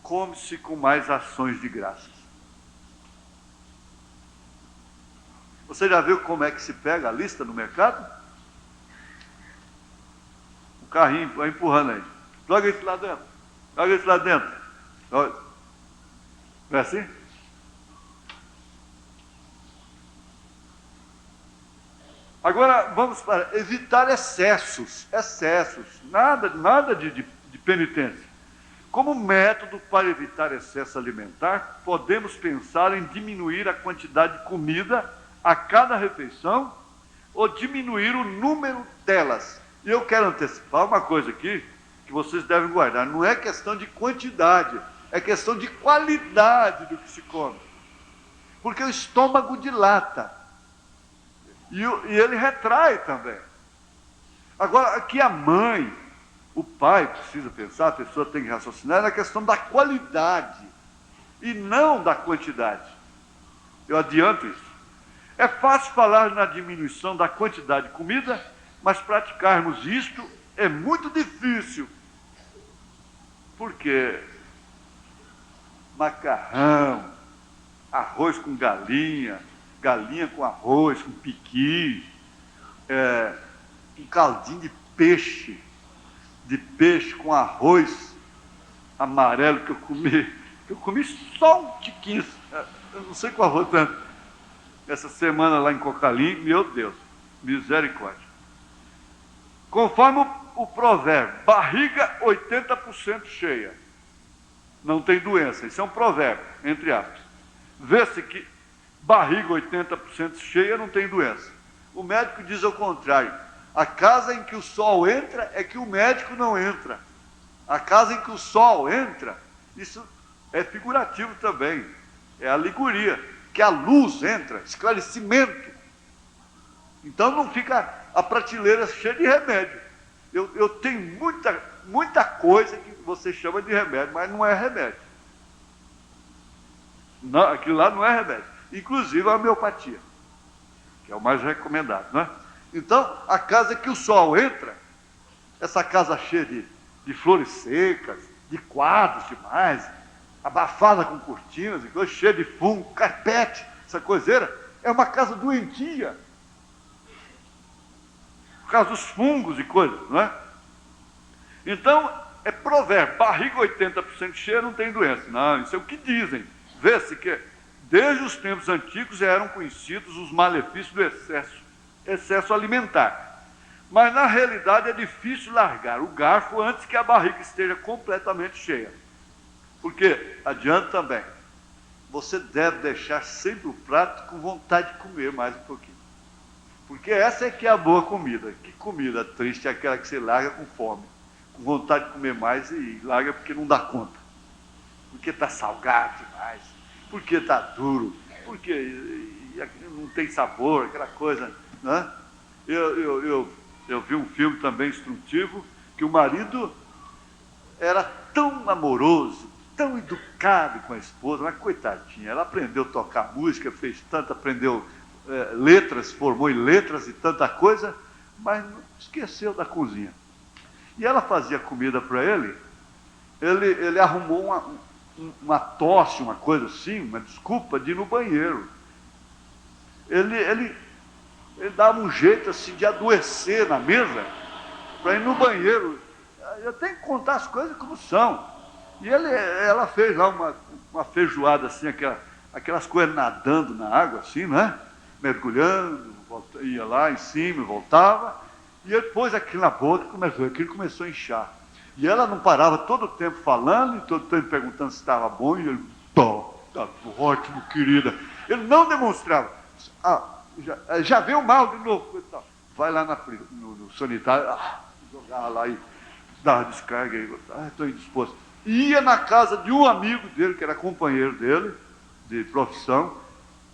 come-se com mais ações de graças. Você já viu como é que se pega a lista no mercado? O carrinho vai empurrando aí. Joga isso lá dentro. Joga isso lá dentro. Não é assim? Agora, vamos para evitar excessos. Nada de penitência. Como método para evitar excesso alimentar, podemos pensar em diminuir a quantidade de comida a cada refeição ou diminuir o número delas. E eu quero antecipar uma coisa aqui que vocês devem guardar. Não é questão de quantidade, é questão de qualidade do que se come. Porque o estômago dilata. E ele retrai também. Agora, aqui a mãe, o pai precisa pensar, a pessoa tem que raciocinar na questão da qualidade e não da quantidade. Eu adianto isso. É fácil falar na diminuição da quantidade de comida, mas praticarmos isto é muito difícil. Porque macarrão, arroz com galinha, galinha com arroz, com piqui, um caldinho de peixe com arroz amarelo que eu comi só um tiquinho, eu não sei qual foi tanto, essa semana lá em Cocalim, meu Deus, misericórdia. Conforme o provérbio, barriga 80% cheia, não tem doença, isso é um provérbio, entre aspas. Vê-se que barriga 80% cheia não tem doença. O médico diz ao contrário. A casa em que o sol entra é que o médico não entra. A casa em que o sol entra, isso é figurativo também. É alegoria. Que a luz entra, esclarecimento. Então não fica a prateleira cheia de remédio. Eu tenho muita coisa que você chama de remédio, mas não é remédio. Não, aquilo lá não é remédio. Inclusive a homeopatia, que é o mais recomendado, não é? Então, a casa que o sol entra, essa casa cheia de flores secas, de quadros demais, abafada com cortinas, cheia de fungo, carpete, essa coiseira, é uma casa doentia. Por causa dos fungos e coisas, não é? Então, é provérbio, barriga 80% cheia não tem doença. Não, isso é o que dizem. Vê-se que desde os tempos antigos eram conhecidos os malefícios do excesso alimentar. Mas na realidade é difícil largar o garfo antes que a barriga esteja completamente cheia. Porque, adianta também, você deve deixar sempre o prato com vontade de comer mais um pouquinho. Porque essa é que é a boa comida. Que comida triste é aquela que você larga com fome, com vontade de comer mais e larga porque não dá conta. Porque está salgado demais, porque está duro, porque não tem sabor, aquela coisa, né? Eu vi um filme também instrutivo, que o marido era tão amoroso, tão educado com a esposa, mas coitadinha, ela aprendeu a tocar música, fez tanto, aprendeu letras, formou em letras e tanta coisa, mas esqueceu da cozinha. E ela fazia comida para ele arrumou uma tosse, uma coisa assim, uma desculpa de ir no banheiro. Ele dava um jeito assim de adoecer na mesa para ir no banheiro. Eu tenho que contar as coisas como são. E ela fez lá uma feijoada assim, aquelas coisas nadando na água assim, né? Mergulhando, ia lá em cima, voltava, e ele pôs aquilo na boca, aquilo começou a inchar. E ela não parava todo o tempo falando, e todo o tempo perguntando se estava bom, e ele, tá ótimo, querida. Ele não demonstrava. Já veio mal de novo. Vai lá no sanitário, jogar lá e dar uma descarga aí. Estou indisposto. Ia na casa de um amigo dele, que era companheiro dele, de profissão,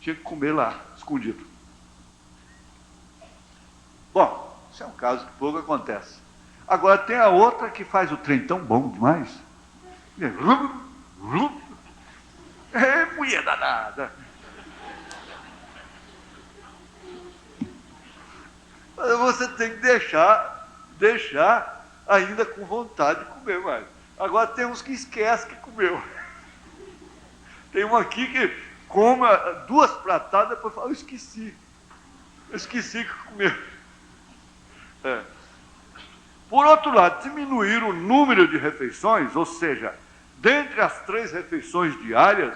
tinha que comer lá, escondido. Bom, isso é um caso que pouco acontece. Agora tem a outra que faz o trem tão bom demais. Mulher danada. Mas você tem que deixar ainda com vontade de comer mais. Agora tem uns que esquecem que comeu. Tem um aqui que come 2 pratadas, depois fala, eu esqueci que comer. Por outro lado, diminuir o número de refeições, ou seja, dentre as 3 refeições diárias,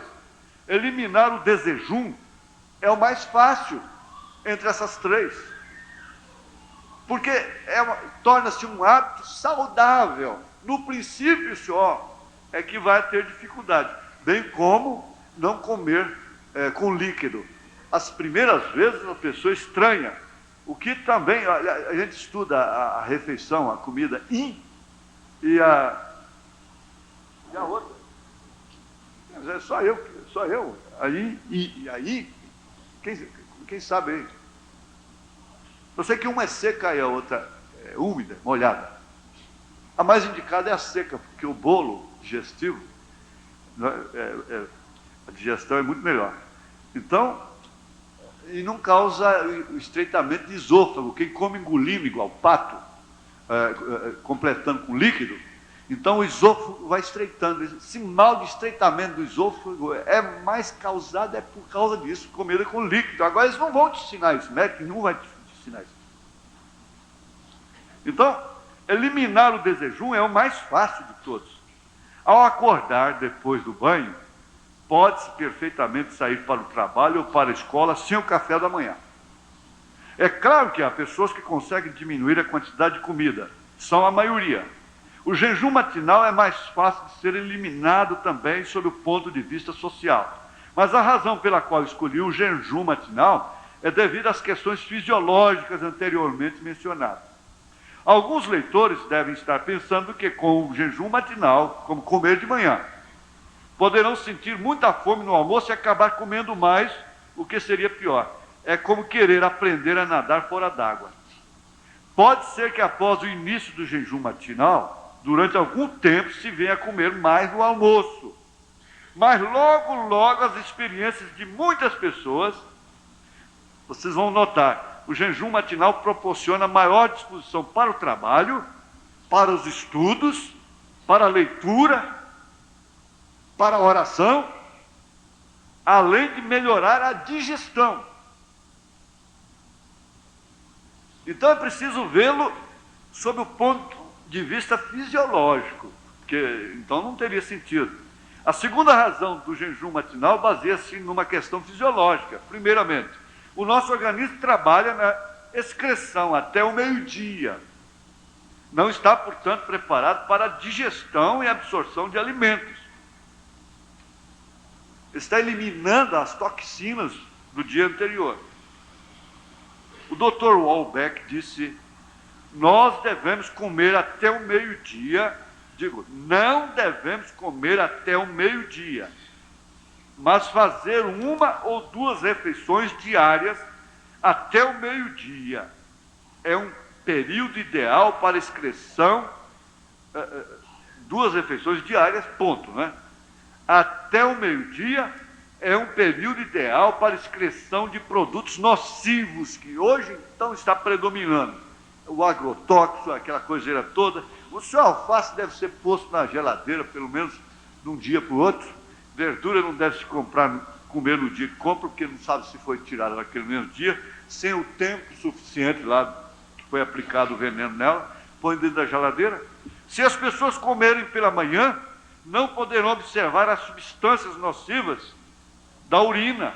eliminar o desjejum é o mais fácil entre essas 3. Porque torna-se um hábito saudável. No princípio só é que vai ter dificuldade, bem como não comer com líquido. As primeiras vezes a pessoa estranha, o que também, a gente estuda a refeição, a comida in e a outra. É só eu. Aí, quem sabe aí? Eu sei que uma é seca e a outra é úmida, molhada. A mais indicada é a seca, porque o bolo digestivo, a digestão é muito melhor. Então, e não causa o estreitamento de esôfago. Quem come engolindo igual pato, completando com líquido, então o esôfago vai estreitando. Esse mal de estreitamento do esôfago é mais causado por causa disso, comida com líquido. Agora eles não vão te ensinar isso, o médico não vai te ensinar isso. Então, eliminar o desjejum é o mais fácil de todos. Ao acordar depois do banho, pode-se perfeitamente sair para o trabalho ou para a escola sem o café da manhã. É claro que há pessoas que conseguem diminuir a quantidade de comida, são a maioria. O jejum matinal é mais fácil de ser eliminado também sob o ponto de vista social. Mas a razão pela qual escolhi o jejum matinal é devido às questões fisiológicas anteriormente mencionadas. Alguns leitores devem estar pensando que com o jejum matinal, como comer de manhã, poderão sentir muita fome no almoço e acabar comendo mais, o que seria pior. É como querer aprender a nadar fora d'água. Pode ser que após o início do jejum matinal, durante algum tempo se venha a comer mais no almoço. Mas logo as experiências de muitas pessoas, vocês vão notar, o jejum matinal proporciona maior disposição para o trabalho, para os estudos, para a leitura, para a oração, além de melhorar a digestão. Então é preciso vê-lo sob o ponto de vista fisiológico, porque então não teria sentido. A segunda razão do jejum matinal baseia-se numa questão fisiológica. Primeiramente, o nosso organismo trabalha na excreção até o meio-dia. Não está, portanto, preparado para a digestão e absorção de alimentos. Está eliminando as toxinas do dia anterior. O Dr. Walbeck disse, nós devemos comer até o meio-dia, não devemos comer até o meio-dia, mas fazer 1 ou 2 refeições diárias até o meio-dia. É um período ideal para excreção, 2 refeições diárias, ponto, né? Até o meio-dia é um período ideal para excreção de produtos nocivos, que hoje então está predominando. O agrotóxico, aquela coiseira toda. O seu alface deve ser posto na geladeira, pelo menos de um dia para o outro. Verdura não deve se comer no dia que compra, porque não sabe se foi tirada naquele mesmo dia, sem o tempo suficiente lá que foi aplicado o veneno nela, põe dentro da geladeira. Se as pessoas comerem pela manhã, não poderão observar as substâncias nocivas da urina.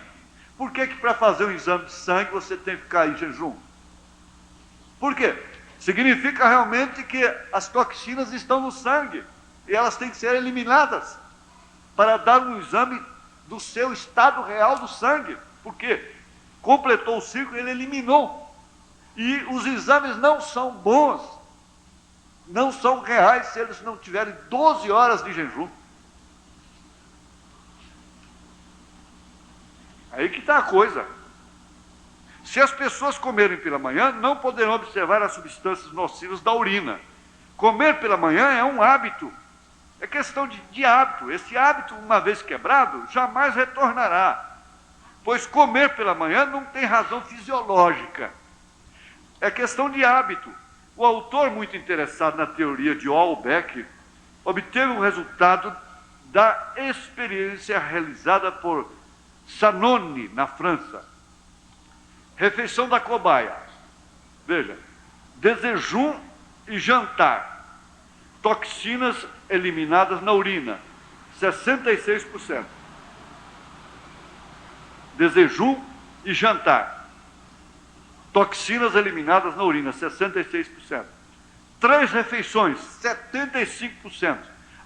Por que para fazer um exame de sangue você tem que ficar em jejum? Por quê? Significa realmente que as toxinas estão no sangue e elas têm que ser eliminadas para dar um exame do seu estado real do sangue, porque completou o ciclo, ele eliminou. E os exames não são bons, não são reais se eles não tiverem 12 horas de jejum. Aí que está a coisa. Se as pessoas comerem pela manhã, não poderão observar as substâncias nocivas da urina. Comer pela manhã é um hábito. É questão de hábito. Esse hábito, uma vez quebrado, jamais retornará. Pois comer pela manhã não tem razão fisiológica. É questão de hábito. O autor, muito interessado na teoria de Walbeck, obteve um resultado da experiência realizada por Sanoni, na França. Refeição da cobaia. Veja, desjejum e jantar. Toxinas eliminadas na urina, 66%. Desjejum e jantar. Toxinas eliminadas na urina, 66%. 3 refeições, 75%.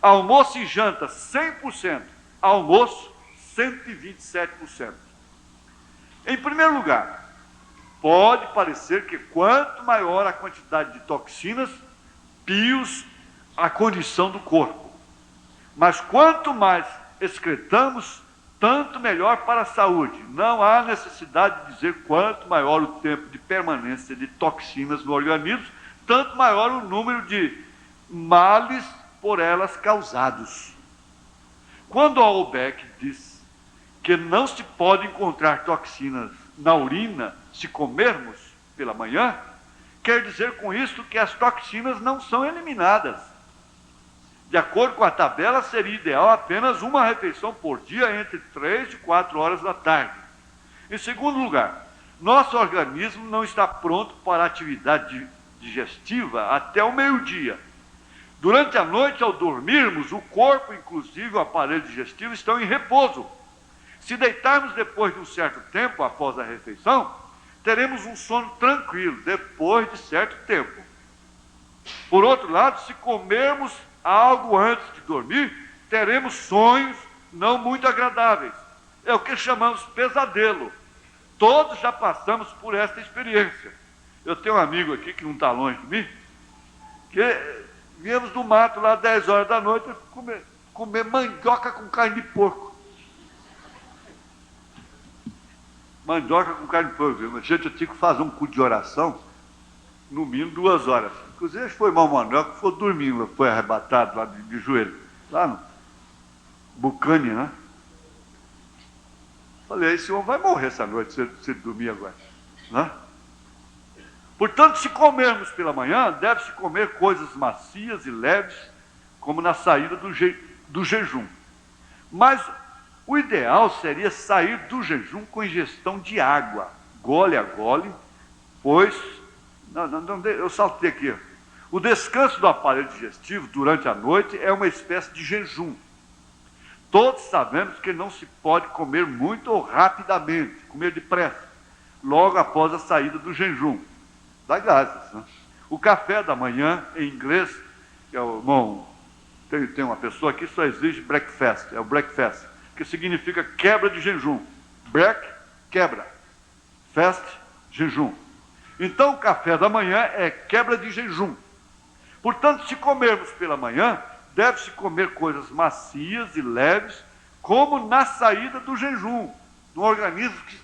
Almoço e janta, 100%. Almoço, 127%. Em primeiro lugar, pode parecer que quanto maior a quantidade de toxinas, pior a condição do corpo. Mas quanto mais excretamos, tanto melhor para a saúde. Não há necessidade de dizer quanto maior o tempo de permanência de toxinas no organismo, tanto maior o número de males por elas causados. Quando Albeck diz que não se pode encontrar toxinas na urina se comermos pela manhã, quer dizer com isso que as toxinas não são eliminadas. De acordo com a tabela, seria ideal apenas uma refeição por dia entre 3 e 4 horas da tarde. Em segundo lugar, nosso organismo não está pronto para a atividade digestiva até o meio-dia. Durante a noite, ao dormirmos, o corpo, inclusive o aparelho digestivo, estão em repouso. Se deitarmos depois de um certo tempo, após a refeição, teremos um sono tranquilo, depois de certo tempo. Por outro lado, se comermos algo antes de dormir, teremos sonhos não muito agradáveis. É o que chamamos pesadelo. Todos já passamos por esta experiência. Eu tenho um amigo aqui, que não está longe de mim, que viemos do mato lá às 10 horas da noite comer mandioca com carne de porco. Mandioca com carne de porco. A gente tinha que fazer um culto de oração, no mínimo 2 horas. Inclusive, foi mal mandioca, foi dormindo, foi arrebatado lá de joelho, lá no Bucânia, né? Falei, esse homem vai morrer essa noite se ele dormir agora, né? Portanto, se comermos pela manhã, deve-se comer coisas macias e leves, como na saída do jejum. Mas o ideal seria sair do jejum com ingestão de água, gole a gole, pois... eu saltei aqui. O descanso do aparelho digestivo durante a noite é uma espécie de jejum. Todos sabemos que não se pode comer muito ou rapidamente, comer depressa, logo após a saída do jejum. Dá graças, né? O café da manhã, em inglês, que é tem uma pessoa aqui que só exige breakfast, é o breakfast, que significa quebra de jejum. Break, quebra. Fast, jejum. Então, o café da manhã é quebra de jejum. Portanto, se comermos pela manhã, deve-se comer coisas macias e leves, como na saída do jejum, no organismo que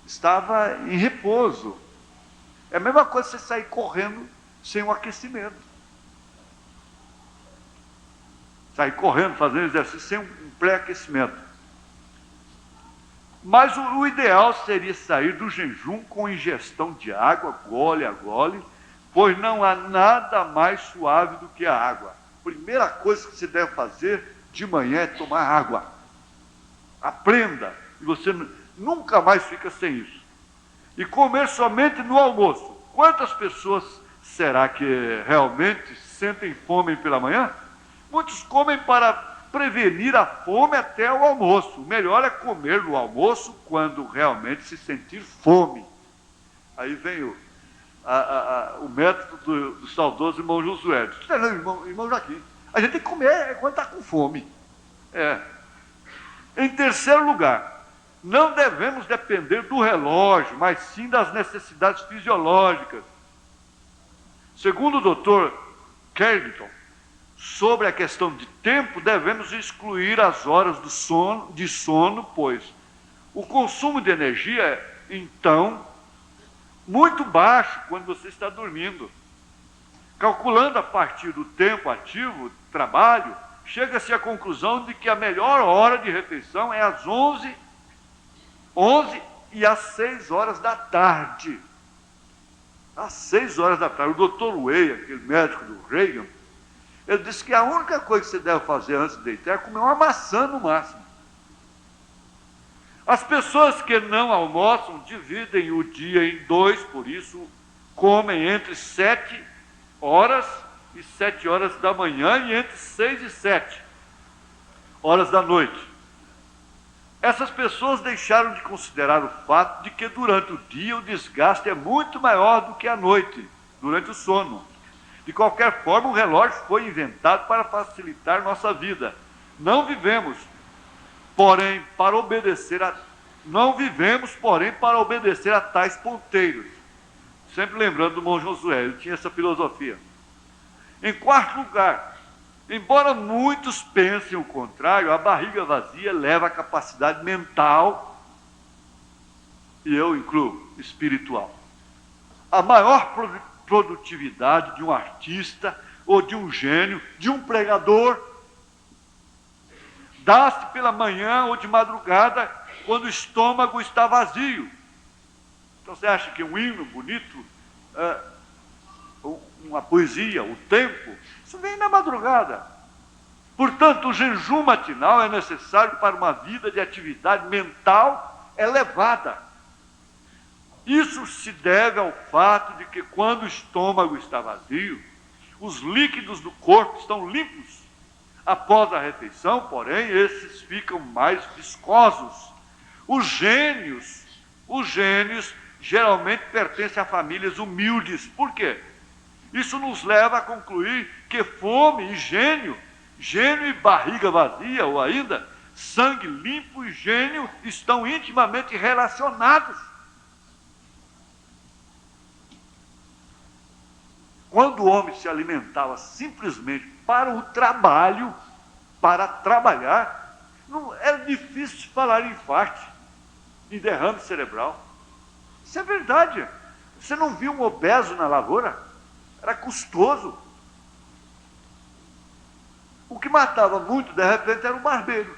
estava em repouso. É a mesma coisa você sair correndo sem um aquecimento. Sair correndo, fazendo exercício sem um pré-aquecimento. Mas o ideal seria sair do jejum com ingestão de água, gole a gole, pois não há nada mais suave do que a água. Primeira coisa que você deve fazer de manhã é tomar água. Aprenda, e você nunca mais fica sem isso. E comer somente no almoço. Quantas pessoas será que realmente sentem fome pela manhã? Muitos comem para prevenir a fome até o almoço. O melhor é comer no almoço quando realmente se sentir fome. Aí vem o método do saudoso irmão Josué. Irmão Joaquim, a gente tem que comer quando está com fome. Em terceiro lugar, não devemos depender do relógio, mas sim das necessidades fisiológicas. Segundo o Dr. Carrington, sobre a questão de tempo, devemos excluir as horas de sono, pois o consumo de energia é, então, muito baixo quando você está dormindo. Calculando a partir do tempo ativo, trabalho, chega-se à conclusão de que a melhor hora de refeição é às 11 e às 6 horas da tarde. Às 6 horas da tarde. O Dr. Way, aquele médico do Reagan, Ele disse que a única coisa que você deve fazer antes de deitar é comer uma maçã no máximo. As pessoas que não almoçam dividem o dia em dois, por isso comem entre 7 horas e 7 horas da manhã e entre 6 e 7 horas da noite. Essas pessoas deixaram de considerar o fato de que durante o dia o desgaste é muito maior do que à noite, durante o sono. De qualquer forma, o relógio foi inventado para facilitar nossa vida. Não vivemos, porém, para obedecer a tais ponteiros. Sempre lembrando do Monge Josué, ele tinha essa filosofia. Em quarto lugar, embora muitos pensem o contrário, a barriga vazia leva a capacidade mental, e eu incluo, espiritual. A maior produtividade de um artista, ou de um gênio, de um pregador, dá-se pela manhã ou de madrugada, quando o estômago está vazio. Então você acha que um hino bonito, uma poesia, o tempo, isso vem na madrugada. Portanto, o jejum matinal é necessário para uma vida de atividade mental elevada. Isso se deve ao fato de que quando o estômago está vazio, os líquidos do corpo estão limpos. Após a refeição, porém, esses ficam mais viscosos. Os gênios geralmente pertencem a famílias humildes. Por quê? Isso nos leva a concluir que fome e gênio e barriga vazia, ou ainda sangue limpo e gênio, estão intimamente relacionados. Quando o homem se alimentava simplesmente para o trabalho, para trabalhar, não era difícil falar em infarto, em derrame cerebral. Isso é verdade. Você não viu um obeso na lavoura? Era custoso. O que matava muito, de repente, era o barbeiro.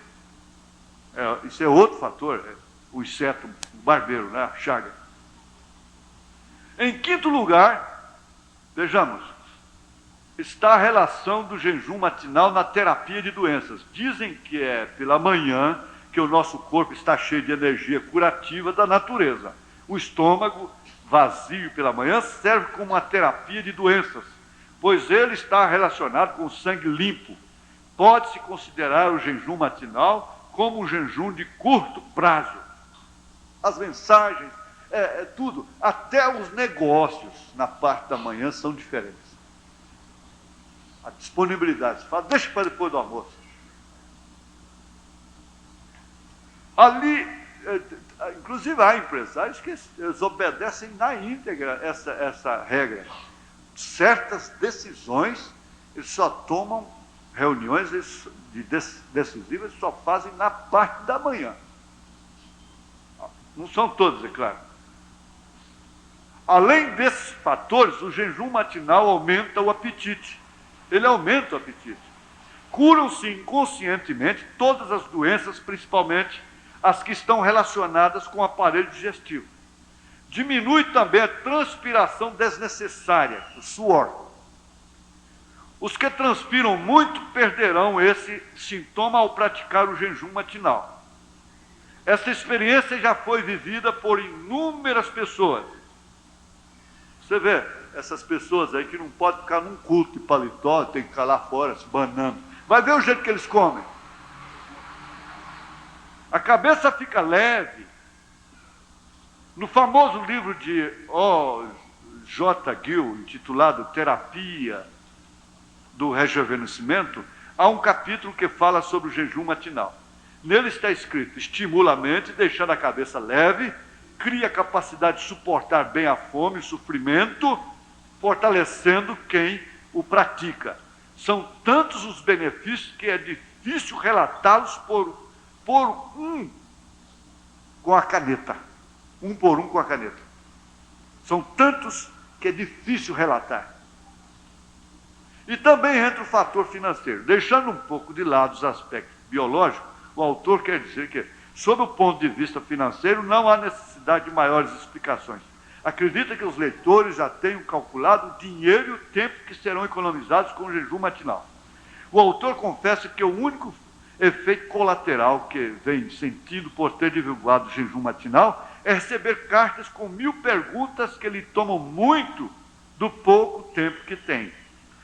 Isso é outro fator, o inseto, o barbeiro, né? A chaga. Em quinto lugar, vejamos, está a relação do jejum matinal na terapia de doenças. Dizem que é pela manhã que o nosso corpo está cheio de energia curativa da natureza. O estômago vazio pela manhã serve como uma terapia de doenças, pois ele está relacionado com o sangue limpo. Pode-se considerar o jejum matinal como um jejum de curto prazo. As mensagens, tudo, até os negócios na parte da manhã são diferentes. A disponibilidade, você fala, deixa para depois do almoço. Ali, inclusive há empresários que eles obedecem na íntegra essa regra. Certas decisões, eles só tomam reuniões decisivas, só fazem na parte da manhã. Não são todos, é claro. Além desses fatores, o jejum matinal aumenta o apetite. Ele aumenta o apetite. Curam-se inconscientemente todas as doenças, principalmente as que estão relacionadas com o aparelho digestivo. Diminui também a transpiração desnecessária, o suor. Os que transpiram muito perderão esse sintoma ao praticar o jejum matinal. Essa experiência já foi vivida por inúmeras pessoas. Você vê, essas pessoas aí que não podem ficar num culto de paletó, tem que ficar lá fora se banando. Vai ver o jeito que eles comem. A cabeça fica leve. No famoso livro de J. Gill, intitulado Terapia do Rejuvenescimento, há um capítulo que fala sobre o jejum matinal. Nele está escrito: estimula a mente, deixando a cabeça leve, cria a capacidade de suportar bem a fome e o sofrimento, fortalecendo quem o pratica. São tantos os benefícios que é difícil relatá-los por um com a caneta. Um por um com a caneta. São tantos que é difícil relatar. E também entra o fator financeiro. Deixando um pouco de lado os aspectos biológicos, o autor quer dizer que, sob o ponto de vista financeiro, não há necessidade de maiores explicações. Acredita que os leitores já tenham calculado o dinheiro e o tempo que serão economizados com o jejum matinal. O autor confessa que o único efeito colateral que vem sentindo por ter divulgado o jejum matinal é receber cartas com 1000 perguntas que lhe tomam muito do pouco tempo que tem.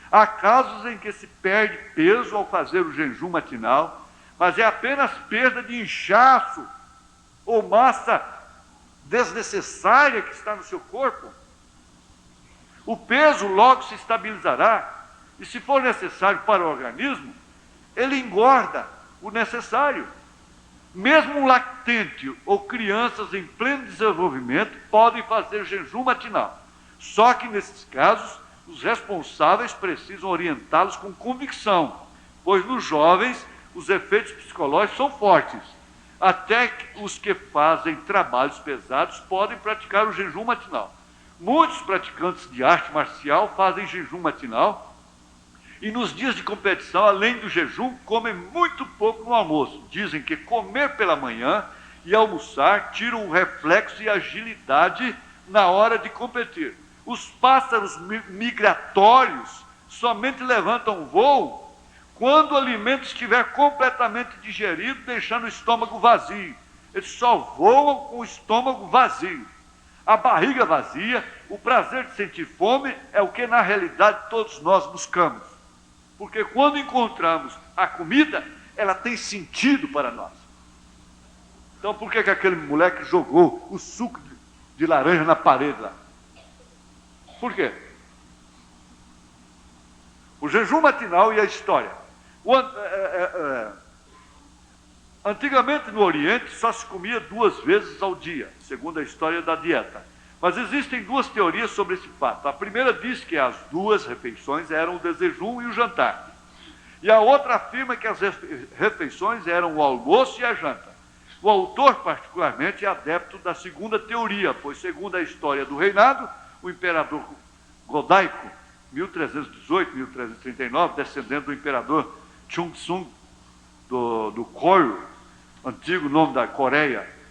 Há casos em que se perde peso ao fazer o jejum matinal, mas é apenas perda de inchaço ou massa desnecessária que está no seu corpo. O peso logo se estabilizará, e se for necessário para o organismo, ele engorda o necessário. Mesmo um lactente ou crianças em pleno desenvolvimento podem fazer jejum matinal. Só que, nesses casos, os responsáveis precisam orientá-los com convicção, pois nos jovens os efeitos psicológicos são fortes. Até que os que fazem trabalhos pesados podem praticar o jejum matinal. Muitos praticantes de arte marcial fazem jejum matinal e nos dias de competição, além do jejum, comem muito pouco no almoço. Dizem que comer pela manhã e almoçar tiram o reflexo e agilidade na hora de competir. Os pássaros migratórios somente levantam voo quando o alimento estiver completamente digerido, deixando o estômago vazio. Eles só voam com o estômago vazio. A barriga vazia, o prazer de sentir fome, é o que na realidade todos nós buscamos. Porque quando encontramos a comida, ela tem sentido para nós. Então por que aquele moleque jogou o suco de laranja na parede lá? Por quê? O jejum matinal e a história. Antigamente no Oriente só se comia 2 vezes ao dia, segundo a história da dieta. Mas existem 2 teorias sobre esse fato. A primeira diz que as 2 refeições eram o desjejum e o jantar. E a outra afirma que as refeições eram o almoço e a janta. O autor, particularmente, é adepto da segunda teoria, pois, segundo a história do reinado, o imperador Go-Daigo, 1318-1339, descendente do imperador Chung-Sung do Koryo, antigo nome da Coreia,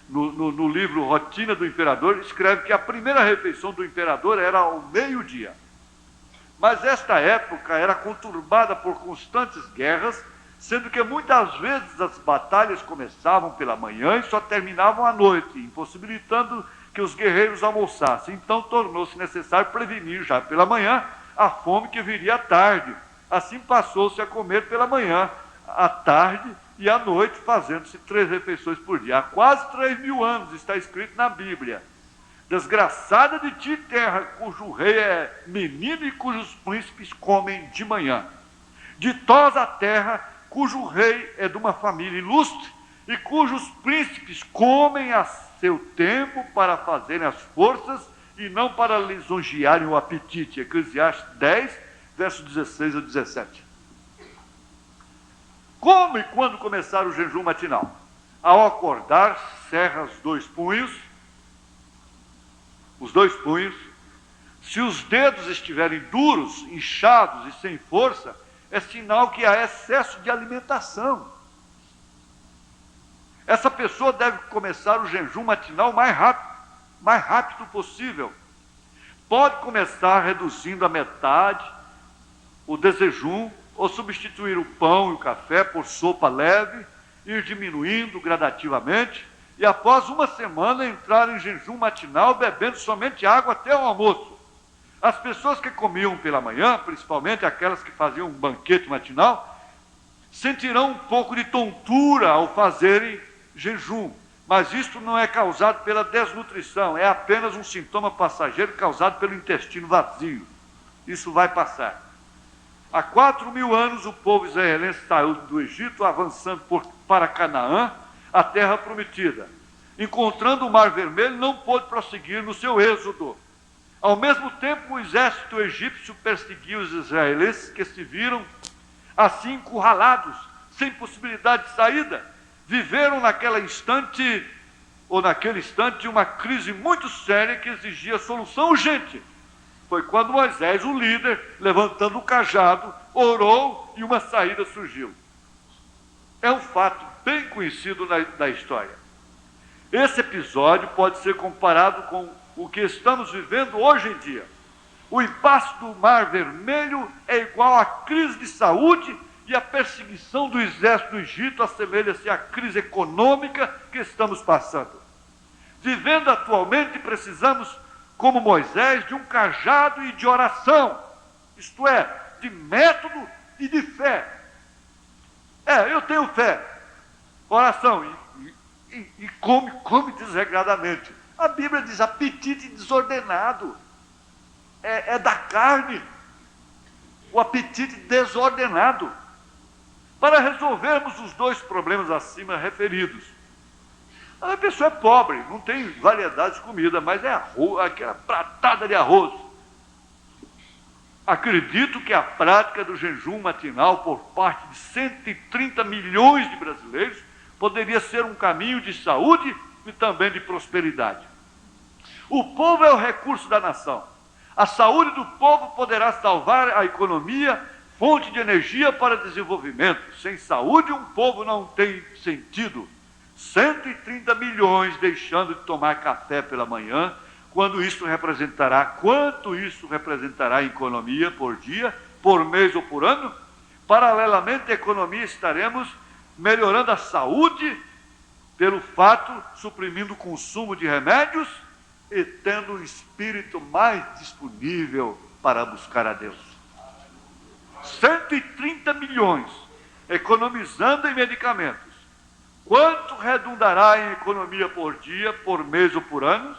no livro Rotina do Imperador, escreve que a primeira refeição do imperador era ao meio-dia. Mas esta época era conturbada por constantes guerras, sendo que muitas vezes as batalhas começavam pela manhã e só terminavam à noite, impossibilitando que os guerreiros almoçassem. Então tornou-se necessário prevenir já pela manhã a fome que viria à tarde. Assim passou-se a comer pela manhã, à tarde e à noite, fazendo-se 3 refeições por dia. Há quase 3.000 anos está escrito na Bíblia: desgraçada de ti, terra, cujo rei é menino e cujos príncipes comem de manhã. Ditosa a terra, cujo rei é de uma família ilustre e cujos príncipes comem a seu tempo para fazerem as forças e não para lisonjearem o apetite. Eclesiastes 10, versos 16 a 17. Como e quando começar o jejum matinal? Ao acordar, cerra os 2 punhos. Os 2 punhos. Se os dedos estiverem duros, inchados e sem força, é sinal que há excesso de alimentação. Essa pessoa deve começar o jejum matinal mais rápido possível. Pode começar reduzindo a metade o desjejum, ou substituir o pão e o café por sopa leve, ir diminuindo gradativamente, e após 1 semana entrar em jejum matinal, bebendo somente água até o almoço. As pessoas que comiam pela manhã, principalmente aquelas que faziam um banquete matinal, sentirão um pouco de tontura ao fazerem jejum, mas isto não é causado pela desnutrição, é apenas um sintoma passageiro causado pelo intestino vazio. Isso vai passar. Há 4.000 anos o povo israelense saiu do Egito, avançando para Canaã, a terra prometida. Encontrando o Mar Vermelho, não pôde prosseguir no seu êxodo. Ao mesmo tempo, o exército egípcio perseguiu os israelenses, que se viram assim encurralados, sem possibilidade de saída. Viveram naquele instante, uma crise muito séria que exigia solução urgente. Foi quando Moisés, o líder, levantando o cajado, orou e uma saída surgiu. É um fato bem conhecido da história. Esse episódio pode ser comparado com o que estamos vivendo hoje em dia. O impasse do Mar Vermelho é igual à crise de saúde e a perseguição do exército do Egito assemelha-se à crise econômica que estamos passando. Vivendo atualmente, precisamos, como Moisés, de um cajado e de oração, isto é, de método e de fé. Eu tenho fé, oração, e come desregradamente. A Bíblia diz apetite desordenado, é da carne, o apetite desordenado. Para resolvermos os dois problemas acima referidos, a pessoa é pobre, não tem variedade de comida, mas é arroz, aquela pratada de arroz. Acredito que a prática do jejum matinal por parte de 130 milhões de brasileiros poderia ser um caminho de saúde e também de prosperidade. O povo é o recurso da nação. A saúde do povo poderá salvar a economia, fonte de energia para desenvolvimento. Sem saúde, um povo não tem sentido. 130 milhões deixando de tomar café pela manhã, quanto isso representará em economia por dia, por mês ou por ano? Paralelamente à economia, estaremos melhorando a saúde pelo fato, suprimindo o consumo de remédios e tendo um espírito mais disponível para buscar a Deus. 130 milhões economizando em medicamentos. Quanto redundará em economia por dia, por mês ou por anos?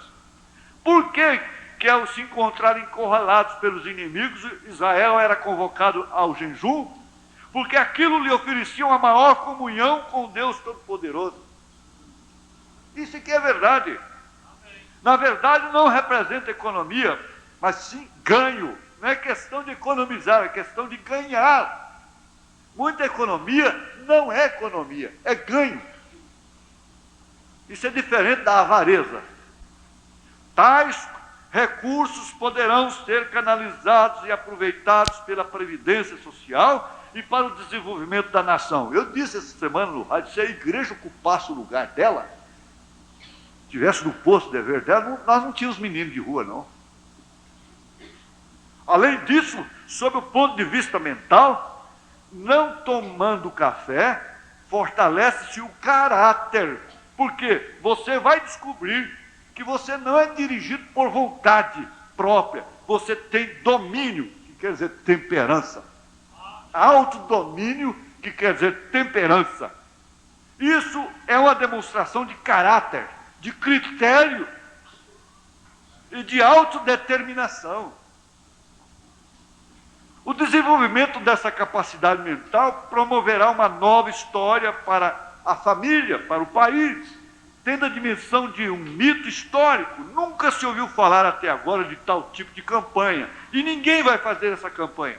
Por que ao se encontrar encurralados pelos inimigos, Israel era convocado ao jejum? Porque aquilo lhe oferecia uma maior comunhão com Deus Todo-Poderoso. Isso aqui é verdade. Na verdade, não representa economia, mas sim ganho. Não é questão de economizar, é questão de ganhar. Muita economia não é economia, é ganho. Isso é diferente da avareza. Tais recursos poderão ser canalizados e aproveitados pela Previdência Social e para o desenvolvimento da nação. Eu disse essa semana no rádio, se a igreja ocupasse o lugar dela, tivesse no posto de dever dela, nós não tínhamos meninos de rua, não. Além disso, sob o ponto de vista mental, não tomando café, fortalece-se o caráter, porque você vai descobrir que você não é dirigido por vontade própria, você tem domínio, que quer dizer temperança. Autodomínio, que quer dizer temperança. Isso é uma demonstração de caráter, de critério e de autodeterminação. O desenvolvimento dessa capacidade mental promoverá uma nova história para a família, para o país, tendo a dimensão de um mito histórico. Nunca se ouviu falar até agora de tal tipo de campanha, e ninguém vai fazer essa campanha.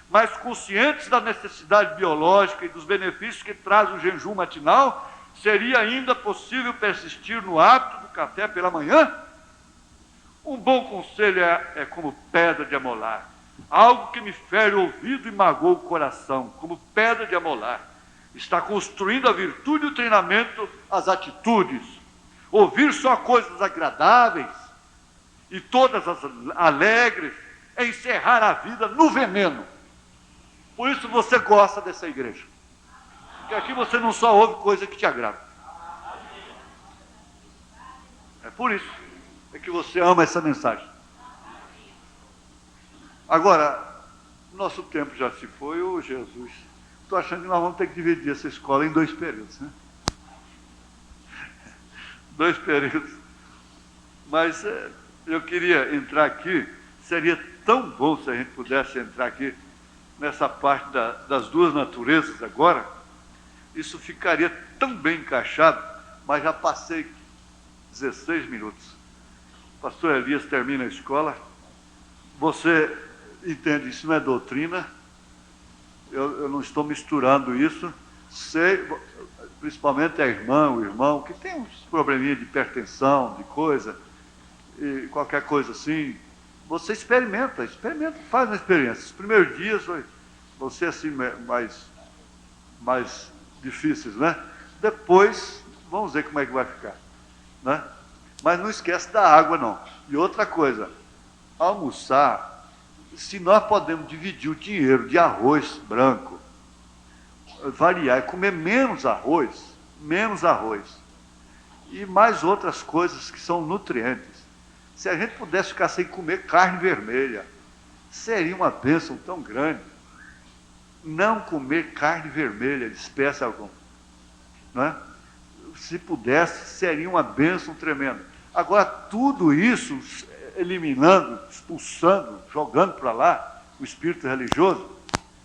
Mas conscientes da necessidade biológica e dos benefícios que traz o jejum matinal, seria ainda possível persistir no hábito do café pela manhã? Um bom conselho é como pedra de amolar, algo que me fere o ouvido e magoa o coração, como pedra de amolar. Está construindo a virtude e o treinamento, as atitudes. Ouvir só coisas agradáveis e todas as alegres é encerrar a vida no veneno. Por isso você gosta dessa igreja. Porque aqui você não só ouve coisa que te agrada. É por isso que você ama essa mensagem. Agora, nosso tempo já se foi, ô Jesus. Estou achando que nós vamos ter que dividir essa escola em 2 períodos, né? 2 períodos. Mas eu queria entrar aqui, seria tão bom se a gente pudesse entrar aqui nessa parte das 2 naturezas agora. Isso ficaria tão bem encaixado, mas já passei 16 minutos. O pastor Elias termina a escola. Você entende, isso não é doutrina. Eu não estou misturando isso. Sei, principalmente a irmã, o irmão, que tem uns probleminha de hipertensão, de coisa, e qualquer coisa assim. Você experimenta, faz uma experiência. Os primeiros dias vão ser assim mais difíceis, né? Depois, vamos ver como é que vai ficar, né? Mas não esquece da água, não. E outra coisa, almoçar, se nós podemos dividir o dinheiro de arroz branco variar, é comer menos arroz e mais outras coisas que são nutrientes. Se a gente pudesse ficar sem comer carne vermelha, seria uma bênção tão grande. Não comer carne vermelha de espécie alguma, não é? Se pudesse, seria uma bênção tremenda. Agora, tudo isso, eliminando, expulsando, jogando para lá o espírito religioso.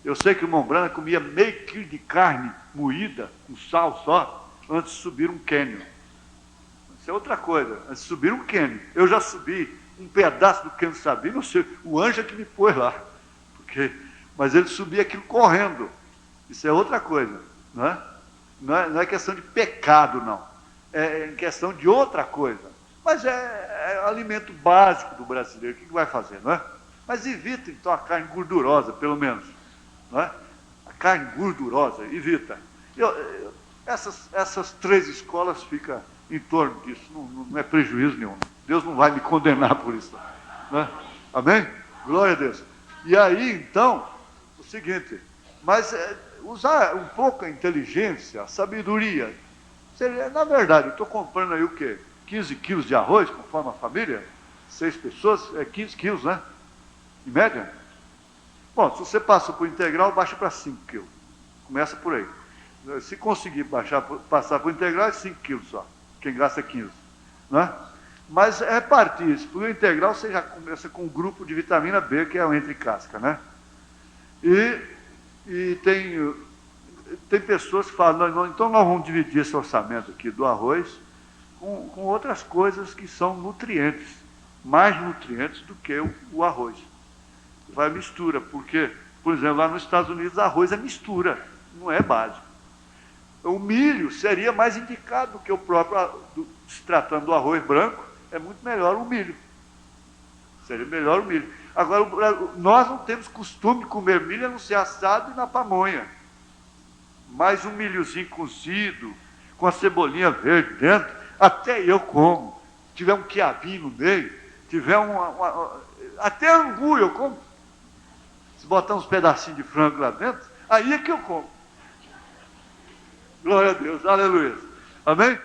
Eu sei que o irmão Brana comia meio quilo de carne moída, com sal só, antes de subir um cânion. Isso é outra coisa, antes de subir um cânion. Eu já subi um pedaço do cânion Sabino, não sei, o anjo é que me pôs lá. Mas ele subia aquilo correndo. Isso é outra coisa, não é? Não é questão de pecado, não. É questão de outra coisa. Mas é alimento básico do brasileiro. O que vai fazer, não é? Mas evita, então, a carne gordurosa, pelo menos. Não é? A carne gordurosa, evita. Essas 3 escolas ficam em torno disso. Não é prejuízo nenhum. Deus não vai me condenar por isso. Não é? Amém? Glória a Deus. E aí, então, o seguinte, mas usar um pouco a inteligência, a sabedoria. Na verdade, eu estou comprando aí o quê? 15 quilos de arroz, conforme a família? 6 pessoas, 15 quilos, né? Em média? Bom, se você passa por integral, baixa para 5 quilos. Começa por aí. Se conseguir passar por integral, é 5 quilos só. Quem gasta 15. Né? Mas repartir isso. Por integral, você já começa com um grupo de vitamina B, que é o entre casca, né? E tem pessoas que falam, não, então nós vamos dividir esse orçamento aqui do arroz com outras coisas que são nutrientes, mais nutrientes do que o arroz. Vai mistura, porque, por exemplo, lá nos Estados Unidos, arroz é mistura, não é básico. O milho seria mais indicado do que o próprio, se tratando do arroz branco, é muito melhor o milho. Seria melhor o milho. Agora, nós não temos costume de comer milho a não ser assado e na pamonha. Mas um milhozinho cozido, com a cebolinha verde dentro, até eu como. Se tiver um quiabinho no meio, tiver até angu eu como. Se botar uns pedacinhos de frango lá dentro, aí é que eu como. Glória a Deus, aleluia. Amém?